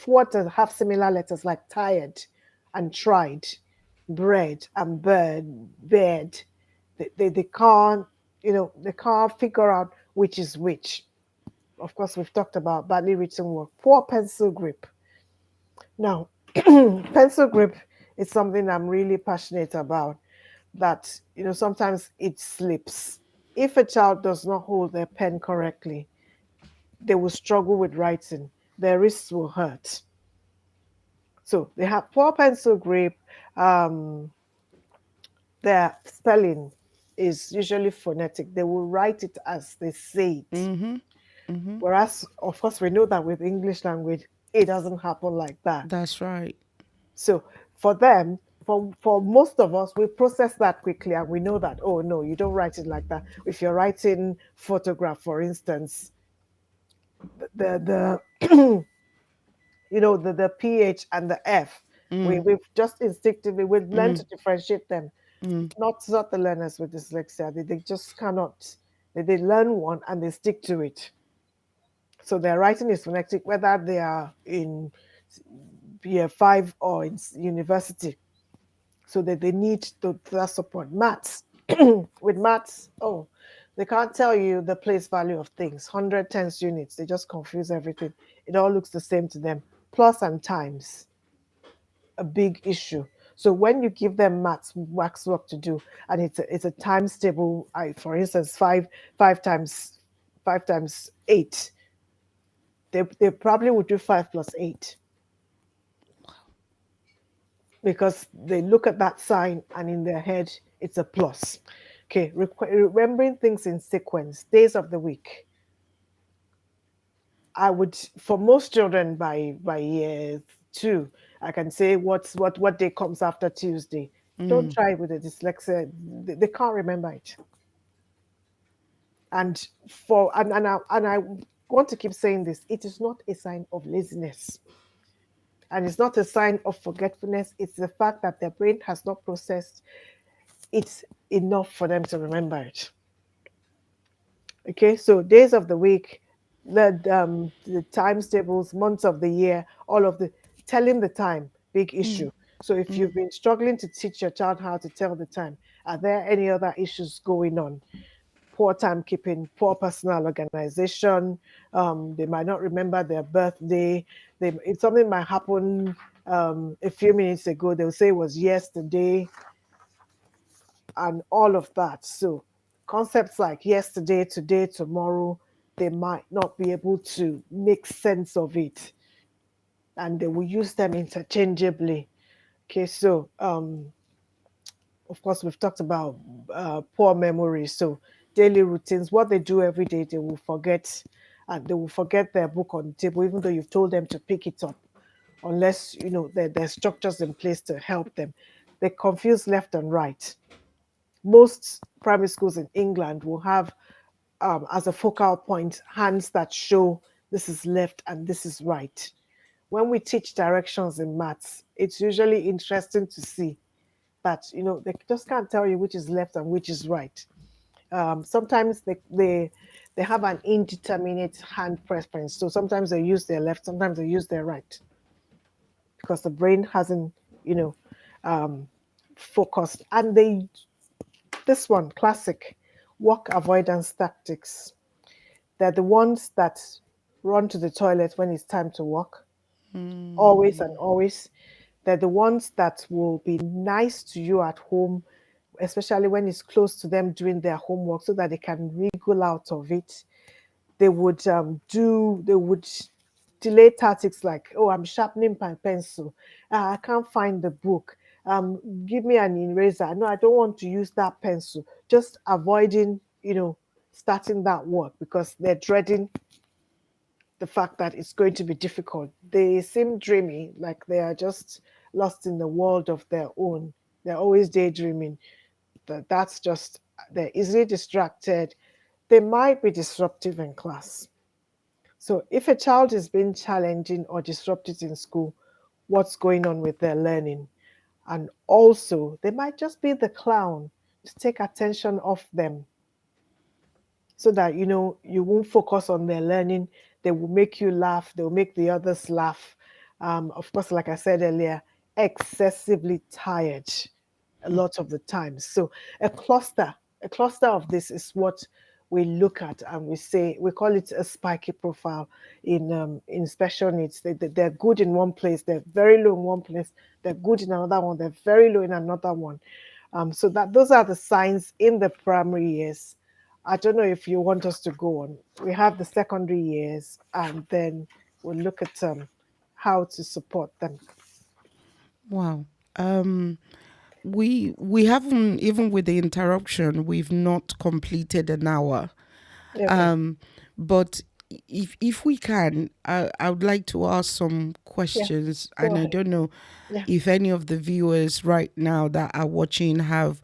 words have similar letters like tired and tried, bread and bird, bed, they can't, they can't figure out which is which. Of course, we've talked about badly written work, poor pencil grip. Now, pencil grip is something I'm really passionate about, that sometimes it slips. If a child does not hold their pen correctly, they will struggle with writing. Their wrists will hurt. So they have poor pencil grip. Um, their spelling is usually phonetic. They will write it as they say it. Mm-hmm. Mm-hmm. Whereas, of course, we know that with English language, it doesn't happen like that. That's right. So for them, for most of us, we process that quickly and we know that, oh no, you don't write it like that. If you're writing photograph, for instance, the the ph and the f, Mm. we've just instinctively we've learned Mm. to differentiate them. Mm. Not the learners with dyslexia. They just cannot. They learn one and they stick to it. So their writing is phonetic, whether they are in year five or in university, so that they need that support. Maths, with maths, oh, they can't tell you the place value of things, 100 tens units. They just confuse everything. It all looks the same to them. Plus and times, a big issue. So when you give them maths wax work to do, and it's a times table, for instance, five times 8, They probably would do 5 plus 8 because they look at that sign and in their head it's a plus. Okay, remembering things in sequence, days of the week. I would, for most children by year two, I can say what day comes after Tuesday. Don't try it with a dyslexia; they can't remember it. And I want to keep saying this. It is not a sign of laziness, and it's not a sign of forgetfulness. It's the fact that their brain has not processed it enough for them to remember it. Okay, so days of the week, the times tables, months of the year, all of the telling the time, big issue. So if you've been struggling to teach your child how to tell the time, are there any other issues going on? Poor timekeeping, poor personal organization. They might not remember their birthday. If something might happen a few minutes ago, they'll say it was yesterday and all of that. So concepts like yesterday, today, tomorrow, they might not be able to make sense of it, and they will use them interchangeably. Okay, so of course we've talked about poor memory. So daily routines, what they do every day, they will forget, and they will forget their book on the table, even though you've told them to pick it up, unless you know there's structures in place to help them. They confuse left and right. Most primary schools in England will have as a focal point hands that show this is left and this is right. When we teach directions in maths, it's usually interesting to see that they just can't tell you which is left and which is right. Sometimes they have an indeterminate hand preference, so sometimes they use their left, sometimes they use their right because the brain hasn't you know um, focused. And they this one classic work avoidance tactics. They're the ones that run to the toilet when it's time to walk, always and always. They're the ones that will be nice to you at home, especially when it's close to them doing their homework, so that they can wriggle out of it. They would delay tactics like, oh, I'm sharpening my pencil. I can't find the book. Give me an eraser. No, I don't want to use that pencil. Just avoiding, starting that work because they're dreading the fact that it's going to be difficult. They seem dreamy, like they are just lost in the world of their own. They're always daydreaming. That's just, they're easily distracted. They might be disruptive in class. So if a child is being challenging or disrupted in school, what's going on with their learning? And also, they might just be the clown to take attention off them so that you won't focus on their learning. They will make you laugh, they'll make the others laugh. Of course, like I said earlier, excessively tired a lot of the time. So a cluster a cluster of this is what we look at, and we call it a spiky profile in special needs. They're good in one place, they're very low in one place, they're good in another one, they're very low in another one. So that those are the signs in the primary years. I don't know if you want us to go on. We have the secondary years, and then we'll look at how to support them. Wow. Um, we haven't, even with the interruption, we've not completed an hour. Okay. Um, but if we can, I would like to ask some Yeah. questions, Go and I ahead. don't know Yeah. if any of the viewers right now that are watching have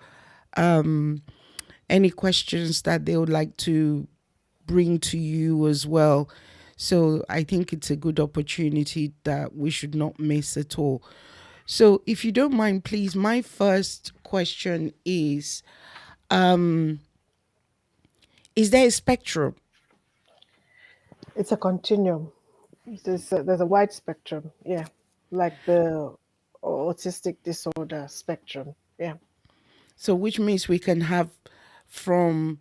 any questions that they would like to bring to you as well. So I think it's a good opportunity that we should not miss at all. So if you don't mind, please, my first question is there a spectrum? It's a continuum. There's a wide spectrum. Yeah. Like the autistic disorder spectrum. Yeah. So which means we can have from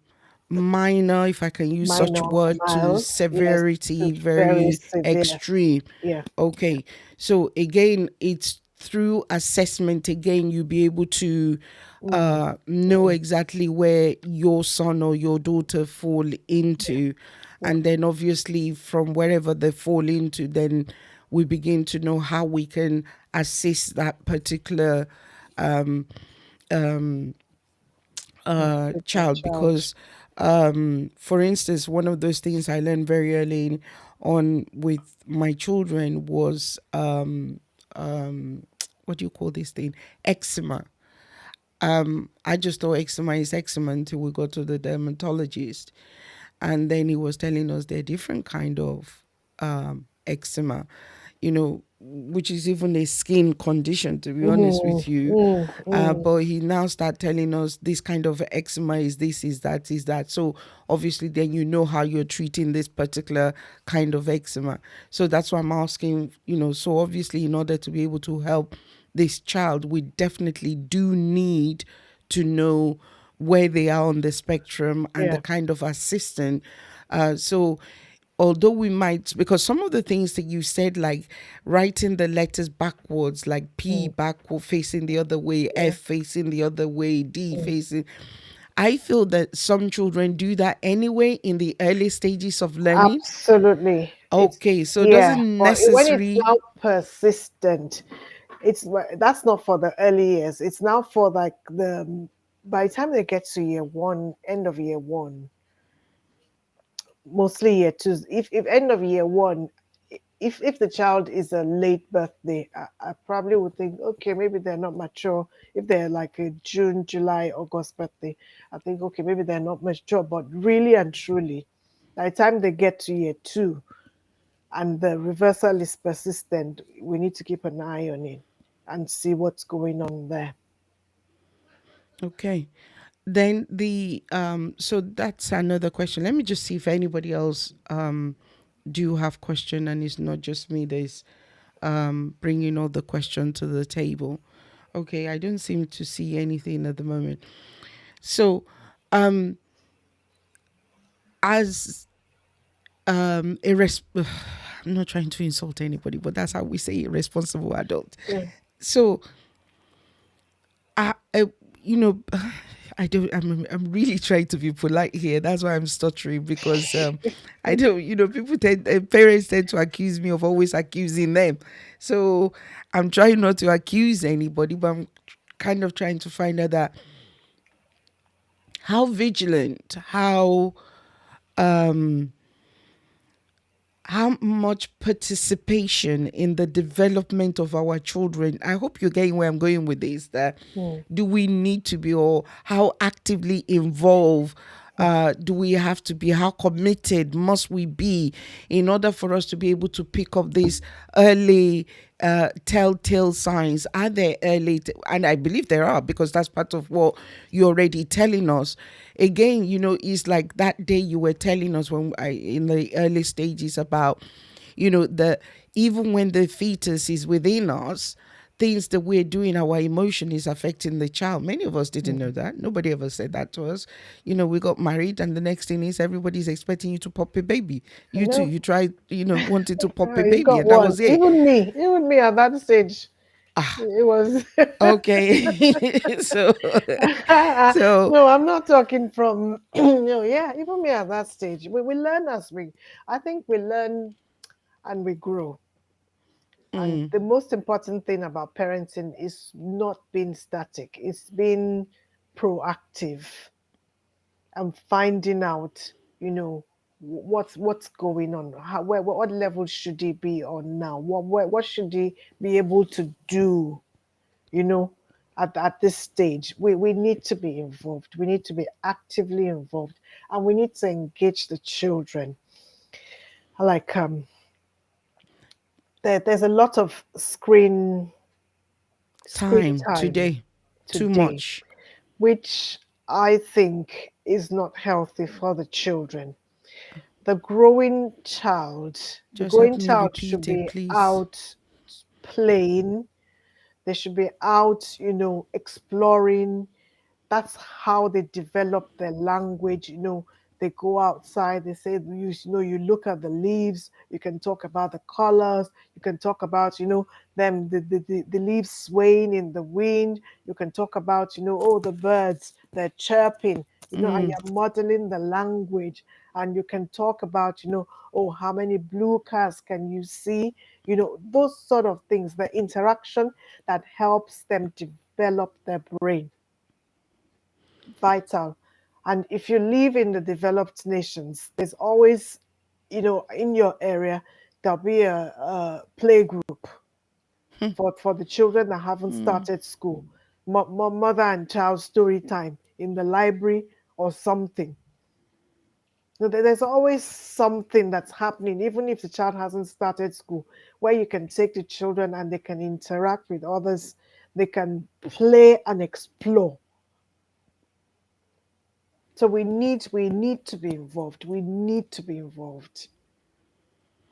minor, if I can use such Minor, word, to mild. Yes. severity, To very very severe. extreme. Yeah. Okay. So again, it's through assessment again, you'll be able to mm, know mm, exactly where your son or your daughter fall into. yeah, And then obviously from wherever they fall into, then we begin to know how we can assist that particular with that child. child. Because for instance, one of those things I learned very early on with my children was what do you call this thing, eczema. I just thought eczema is eczema until we got to the dermatologist, and then he was telling us there are different kind of eczema, which is even a skin condition, to be honest Mm, with you. mm, mm, But he now start telling us this kind of eczema is this, is that, is that. So obviously, then you know how you're treating this particular kind of eczema. So that's why I'm asking. So obviously, in order to be able to help this child, we definitely do need to know where they are on the spectrum and the yeah. kind of assistant. So although we might, because some of the things that you said, like writing the letters backwards, like P Mm, backward facing the other way, yeah. F facing the other way, D Mm, facing, I feel that some children do that anyway in the early stages of learning. absolutely. It's Okay, so it yeah, doesn't but when it's necessarily. now persistent, that's not for the early years. It's now for like the by the time they get to year one, end of year one, mostly year two. If end of year one, if the child is a late birthday, I probably would think, okay, maybe they're not mature. If they're like a June, July, August birthday, I think, okay, maybe they're not mature. But really and truly, by the time they get to year two and the reversal is persistent, we need to keep an eye on it and see what's going on there. Okay. Then the so that's another question. Let me just see if anybody else do have question, and it's not just me that's bringing all the question to the table. Okay, I don't seem to see anything at the moment. So as I'm not trying to insult anybody, but that's how we say irresponsible adult. Yeah. So I you know, I don't. I'm really trying to be polite here. That's why I'm stuttering because I don't. People tend, parents tend to accuse me of always accusing them. So I'm trying not to accuse anybody, but I'm kind of trying to find out that how vigilant, how much participation in the development of our children. I hope you're getting where I'm going with this. That Mm. do we need to be, or how actively involved do we have to be? How committed must we be in order for us to be able to pick up these early telltale signs? Are there early? And I believe there are, because that's part of what you're already telling us. Again, it's like that day you were telling us when in the early stages about, the even when the fetus is within us, things that we're doing, our emotion is affecting the child. Many of us didn't know that. Nobody ever said that to us. We got married, and the next thing is everybody's expecting you to pop a baby. I You too, know. you tried, wanted to pop a You baby, got and that one. was it. Even me at that stage, it was. Okay. So No, I'm not talking from. No, yeah, even me at that stage, we learn as we. I think we learn and we grow. And the most important thing about parenting is not being static. It's being proactive and finding out, what's going on. What level should he be on now? What should he be able to do? You know, at this stage, we need to be involved. We need to be actively involved, and we need to engage the children. Like there's a lot of screen time time today, too today, much. which I think is not healthy for the children. The Just help growing me child repeat should it, be please. out playing. They should be out, exploring. That's how they develop their language. They go outside, they say, you look at the leaves, you can talk about the colors, you can talk about, the leaves swaying in the wind, you can talk about, oh, the birds, they're chirping, and Mm. you're modeling the language. And you can talk about, oh, how many blue cars can you see? Those sort of things, the interaction that helps them develop their brain. Vital. And if you live in the developed nations, there's always, in your area, there'll be a play group for the children that haven't Mm. started school. Mother and child story time in the library or something. So there's always something that's happening, even if the child hasn't started school, where you can take the children and they can interact with others, they can play and explore. So we need to be involved. We need to be involved.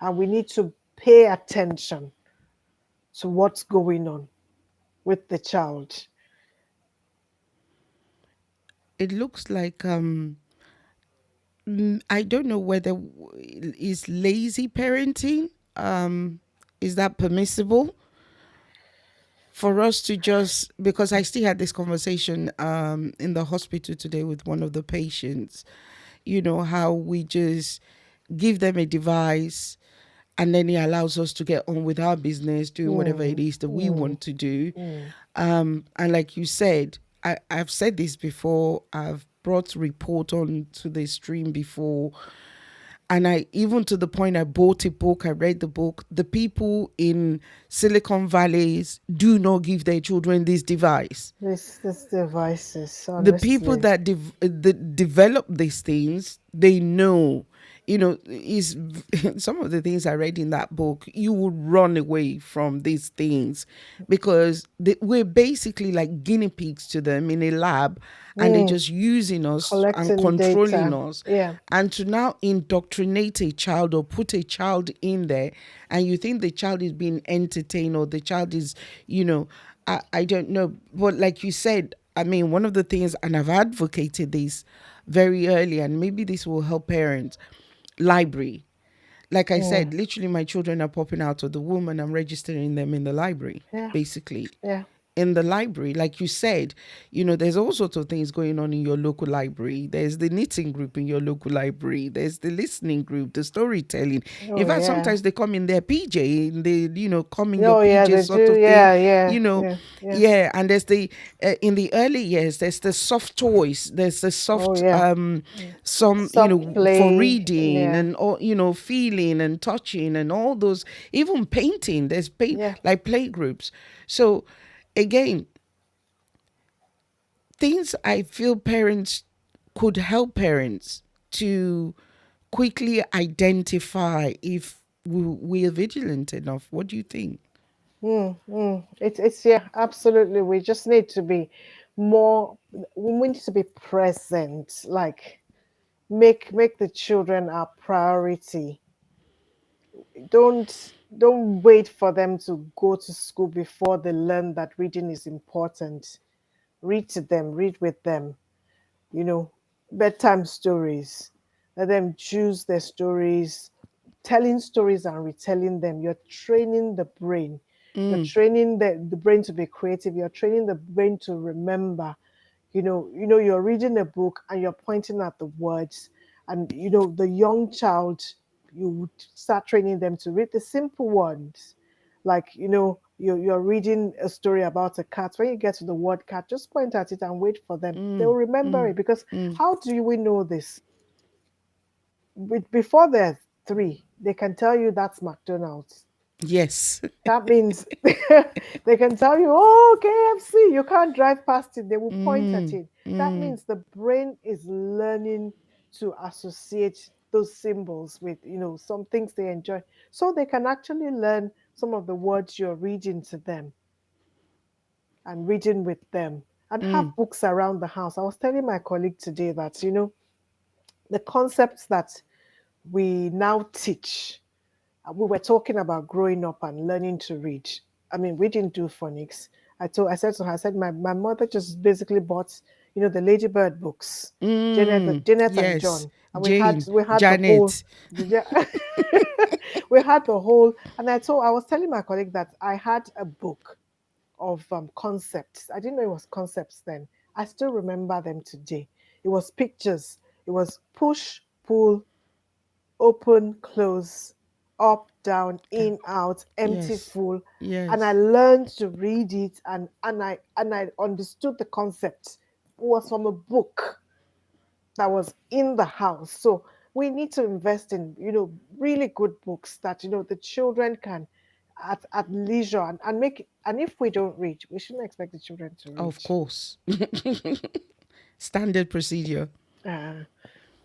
And we need to pay attention to what's going on with the child. It looks like I don't know whether is lazy parenting. Is that permissible for us to just, because I still had this conversation in the hospital today with one of the patients. You know how we just give them a device and then he allows us to get on with our business, doing whatever it Mm, is that we mm, want to do. mm. And like you said, I've said this before, I've brought report on to the stream before. And I, even to the point, I bought a book, I read the book. The people in Silicon Valleys do not give their children this device. This devices, The people honestly. that, that develop these things, they know, is some of the things I read in that book, you will run away from these things because we're basically like guinea pigs to them in a lab, and they're Mm, just using us and collecting controlling data. us. Yeah. And to now indoctrinate a child or put a child in there, and you think the child is being entertained or the child is, I don't know. But like you said, I mean, one of the things, and I've advocated this very early, and maybe this will help parents, library. Like I said, Mm, literally my children are popping out of the womb and I'm registering them in the library, yeah. basically Yeah. in the library. Like you said, there's all sorts of things going on in your local library. There's the knitting group in your local library. There's the listening group, the storytelling. In Oh fact, yeah. sometimes they come in their PJ, and they, come in your Oh yeah, PJ they sort do. of thing, Yeah, yeah, you know. yeah, yeah. Yeah, and there's the in the early years, there's the soft toys. There's the Oh soft yeah. Mm. some, Soft for play. reading Yeah. and all, feeling and touching and all those, even painting. There's paint, Yeah. like play groups. So again, things I feel parents could help parents to quickly identify if we are vigilant enough. What do you think? It's yeah, absolutely. We just need to be more. We need to be present. Like make the children our priority. Don't wait for them to go to school before they learn that reading is important. Read to them. Read with them. You know, bedtime stories. Let them choose their stories, telling stories and retelling them. You're training the brain. You're Mm, training the brain to be creative. You're training the brain to remember. You're reading a book and you're pointing at the words. And the young child, you would start training them to read the simple ones. Like, you're reading a story about a cat. When you get to the word cat, just point at it and wait for them. They'll mm, remember mm, it because mm. how do we know this? Before they're 3, they can tell you that's McDonald's. Yes. That means they can tell you, oh, KFC, you can't drive past it. They will point at Mm, it. That mm, means the brain is learning to associate those symbols with, some things they enjoy. So they can actually learn some of the words you're reading to them and reading with them. And have mm, books around the house. I was telling my colleague today that, the concepts that we now teach. We were talking about growing up and learning to read. I mean, we didn't do phonics. I said to her, I said, my mother just basically bought, the Ladybird books, mm. Janet and Yes. John. and Jane, we had the whole, Janet. yeah, we had the whole. And I was telling my colleague that I had a book of concepts. I didn't know it was concepts then. I still remember them today. It was pictures. It was push, pull, open, close, up, down, That- in, out, empty, Yes, full. And I yes. learned to read it, and I understood the concept. It was from a book that was in the house. So we need to invest in, really good books that, the children can at leisure and make, and if we don't read, we shouldn't expect the children to read. Of course. Standard procedure. Uh,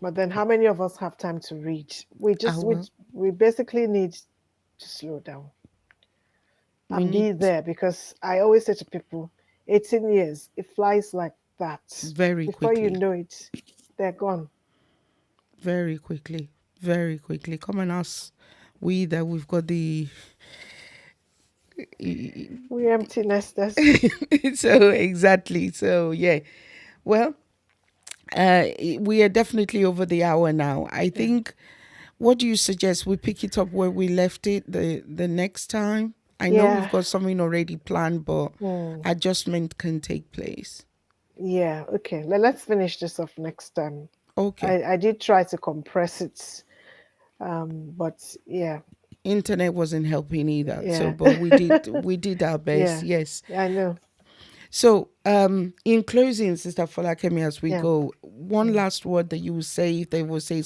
but then how many of us have time to read? We I just, will. we basically need to slow down We and need be there, because I always say to people, 18 years, it flies like that. very Before you quickly, know it, they're gone. very quickly, very quickly. Come and ask we that we've got the. We empty nesters. So exactly. So yeah. Well, we are definitely over the hour now. I Yeah. think. What do you suggest? We pick it up where we left it the next time. I know we've Yeah. got something already planned, but Hmm. adjustment can take place. Yeah. Okay. Let's finish this off next time. Okay. I did try to compress it, but yeah, Internet wasn't helping either. So, yeah, but we did our best. yeah. Yes. I know. So, in closing, Sister Falakemi, as we Yeah. go, one Mm. last word that you would say, if they would say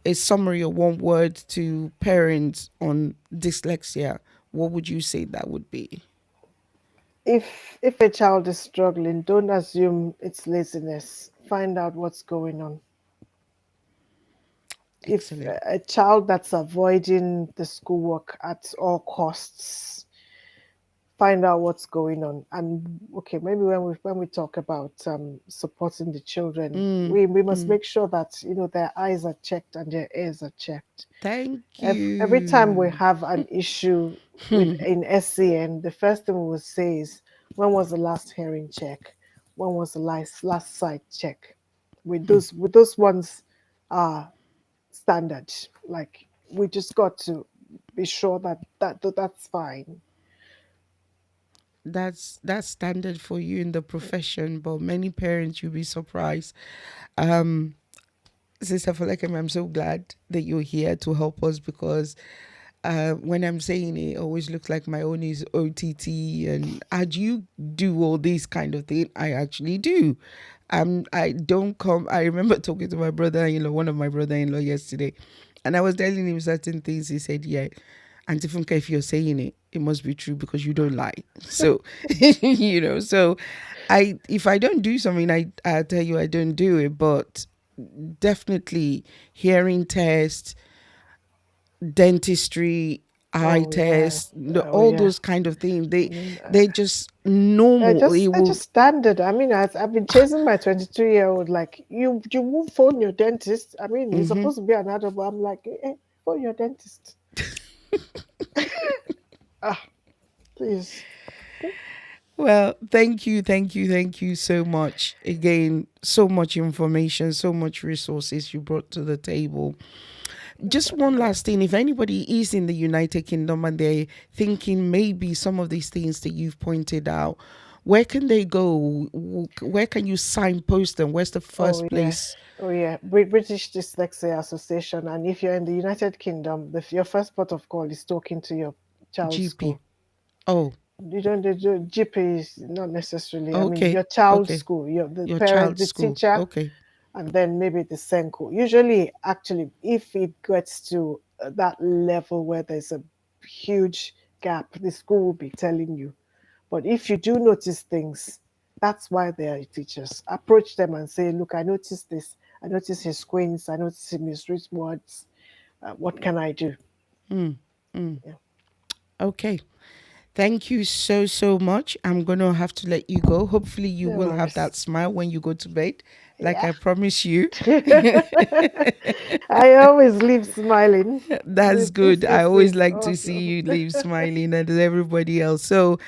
a summary or one word to parents on dyslexia, what would you say that would be? If a child is struggling, don't assume it's laziness. Find out what's going on. If Excellent. a child that's avoiding the schoolwork at all costs, find out what's going on. And okay, maybe when we talk about supporting the children, Mm, we must mm. make sure that their eyes are checked and their ears are checked. Thank Every time we you. have an issue with in SCN, the first thing we will say is, when was the last hearing check? When was the last sight check? With those ones are standard. Like, we just got to be sure that's fine. That's standard for you in the profession, but many parents, you'll be surprised. Um, Sister Faleke, I'm so glad that you're here to help us because when I'm saying it always looks like my own is OTT and how do you do all these kind of thing? I actually do. I don't come. I remember talking to my brother-in-law, one of my brother-in-law yesterday, and I was telling him certain things. He said, "Yeah, Auntie Funke, if you're saying it, it must be true because you don't lie." So, so if I don't do something, I tell you I don't do it, but definitely hearing test, dentistry, eye Oh yeah, test, oh all yeah. those kind of things. They Mm, they just normal. It they're will. just standard. I mean, I've been chasing my 22-year-old. Like, you won't phone your dentist. I mean, he's Mhm. supposed to be an adult, but I'm like, phone your dentist. Ah, please. Well, thank you, thank you, thank you so much. Again, so much information, so much resources you brought to the table. Just one last thing, if anybody is in the United Kingdom and they're thinking maybe some of these things that you've pointed out, where can they go? Where can you signpost them? Where's the Oh first yeah, place? oh yeah. British Dyslexia Association. And if you're in the United Kingdom, your first port of call is talking to your child's GP. school. Oh, You don't do GP is not necessarily. I mean, okay, your child's okay. school, the Your parent, child's the school. teacher, Okay. and then maybe the Senko. Usually, actually, if it gets to that level where there's a huge gap, the school will be telling you. But if you do notice things, that's why they are teachers. Approach them and say, look, I noticed this. I noticed his squints. I noticed he misreads words. What can I do? Mm, mm. Yeah. Okay. Thank you so, so much. I'm going to have to let you go. Hopefully, you No will have worries. that smile when you go to bed, like Yeah. I promise you. I always leave smiling. That's good. I This always is like to see awesome. you leave smiling and everybody else. So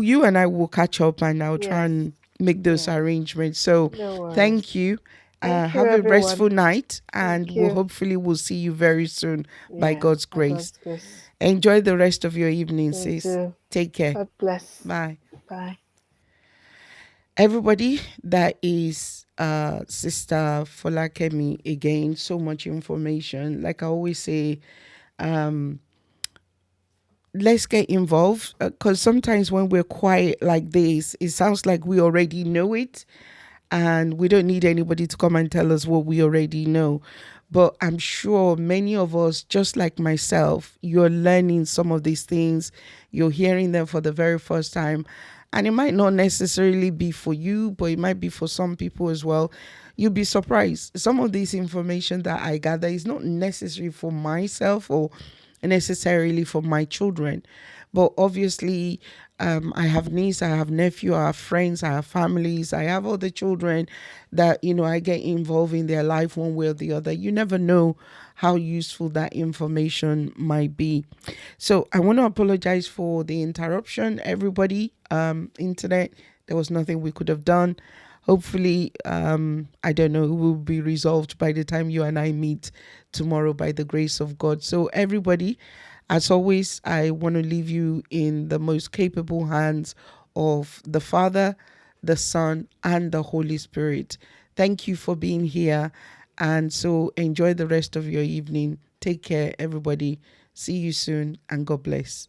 you and I will catch up and I'll try Yes. and make those Yeah. arrangements. So No thank worries. you. Thank you, Have a everyone. restful night, and Thank you. hopefully we'll see you very soon by Yeah, God's by grace. God's grace. Enjoy the rest of your evening, You sis. too. Take care. God bless. Bye. Bye. Everybody, that is Sister Folakemi again. So much information. Like I always say, let's get involved, because sometimes when we're quiet like this, it sounds like we already know it, and we don't need anybody to come and tell us what we already know. But I'm sure many of us, just like myself, you're learning some of these things, you're hearing them for the very first time. And it might not necessarily be for you, but it might be for some people as well. You'll be surprised. Some of this information that I gather is not necessary for myself or necessarily for my children. But obviously, I have niece, I have nephew, I have friends, I have families, I have other children that, I get involved in their life one way or the other. You never know how useful that information might be. So I want to apologize for the interruption, everybody. Internet, there was nothing we could have done. Hopefully, I don't know, it will be resolved by the time you and I meet tomorrow by the grace of God. So everybody, as always, I want to leave you in the most capable hands of the Father, the Son, and the Holy Spirit. Thank you for being here. And so enjoy the rest of your evening. Take care, everybody. See you soon, and God bless.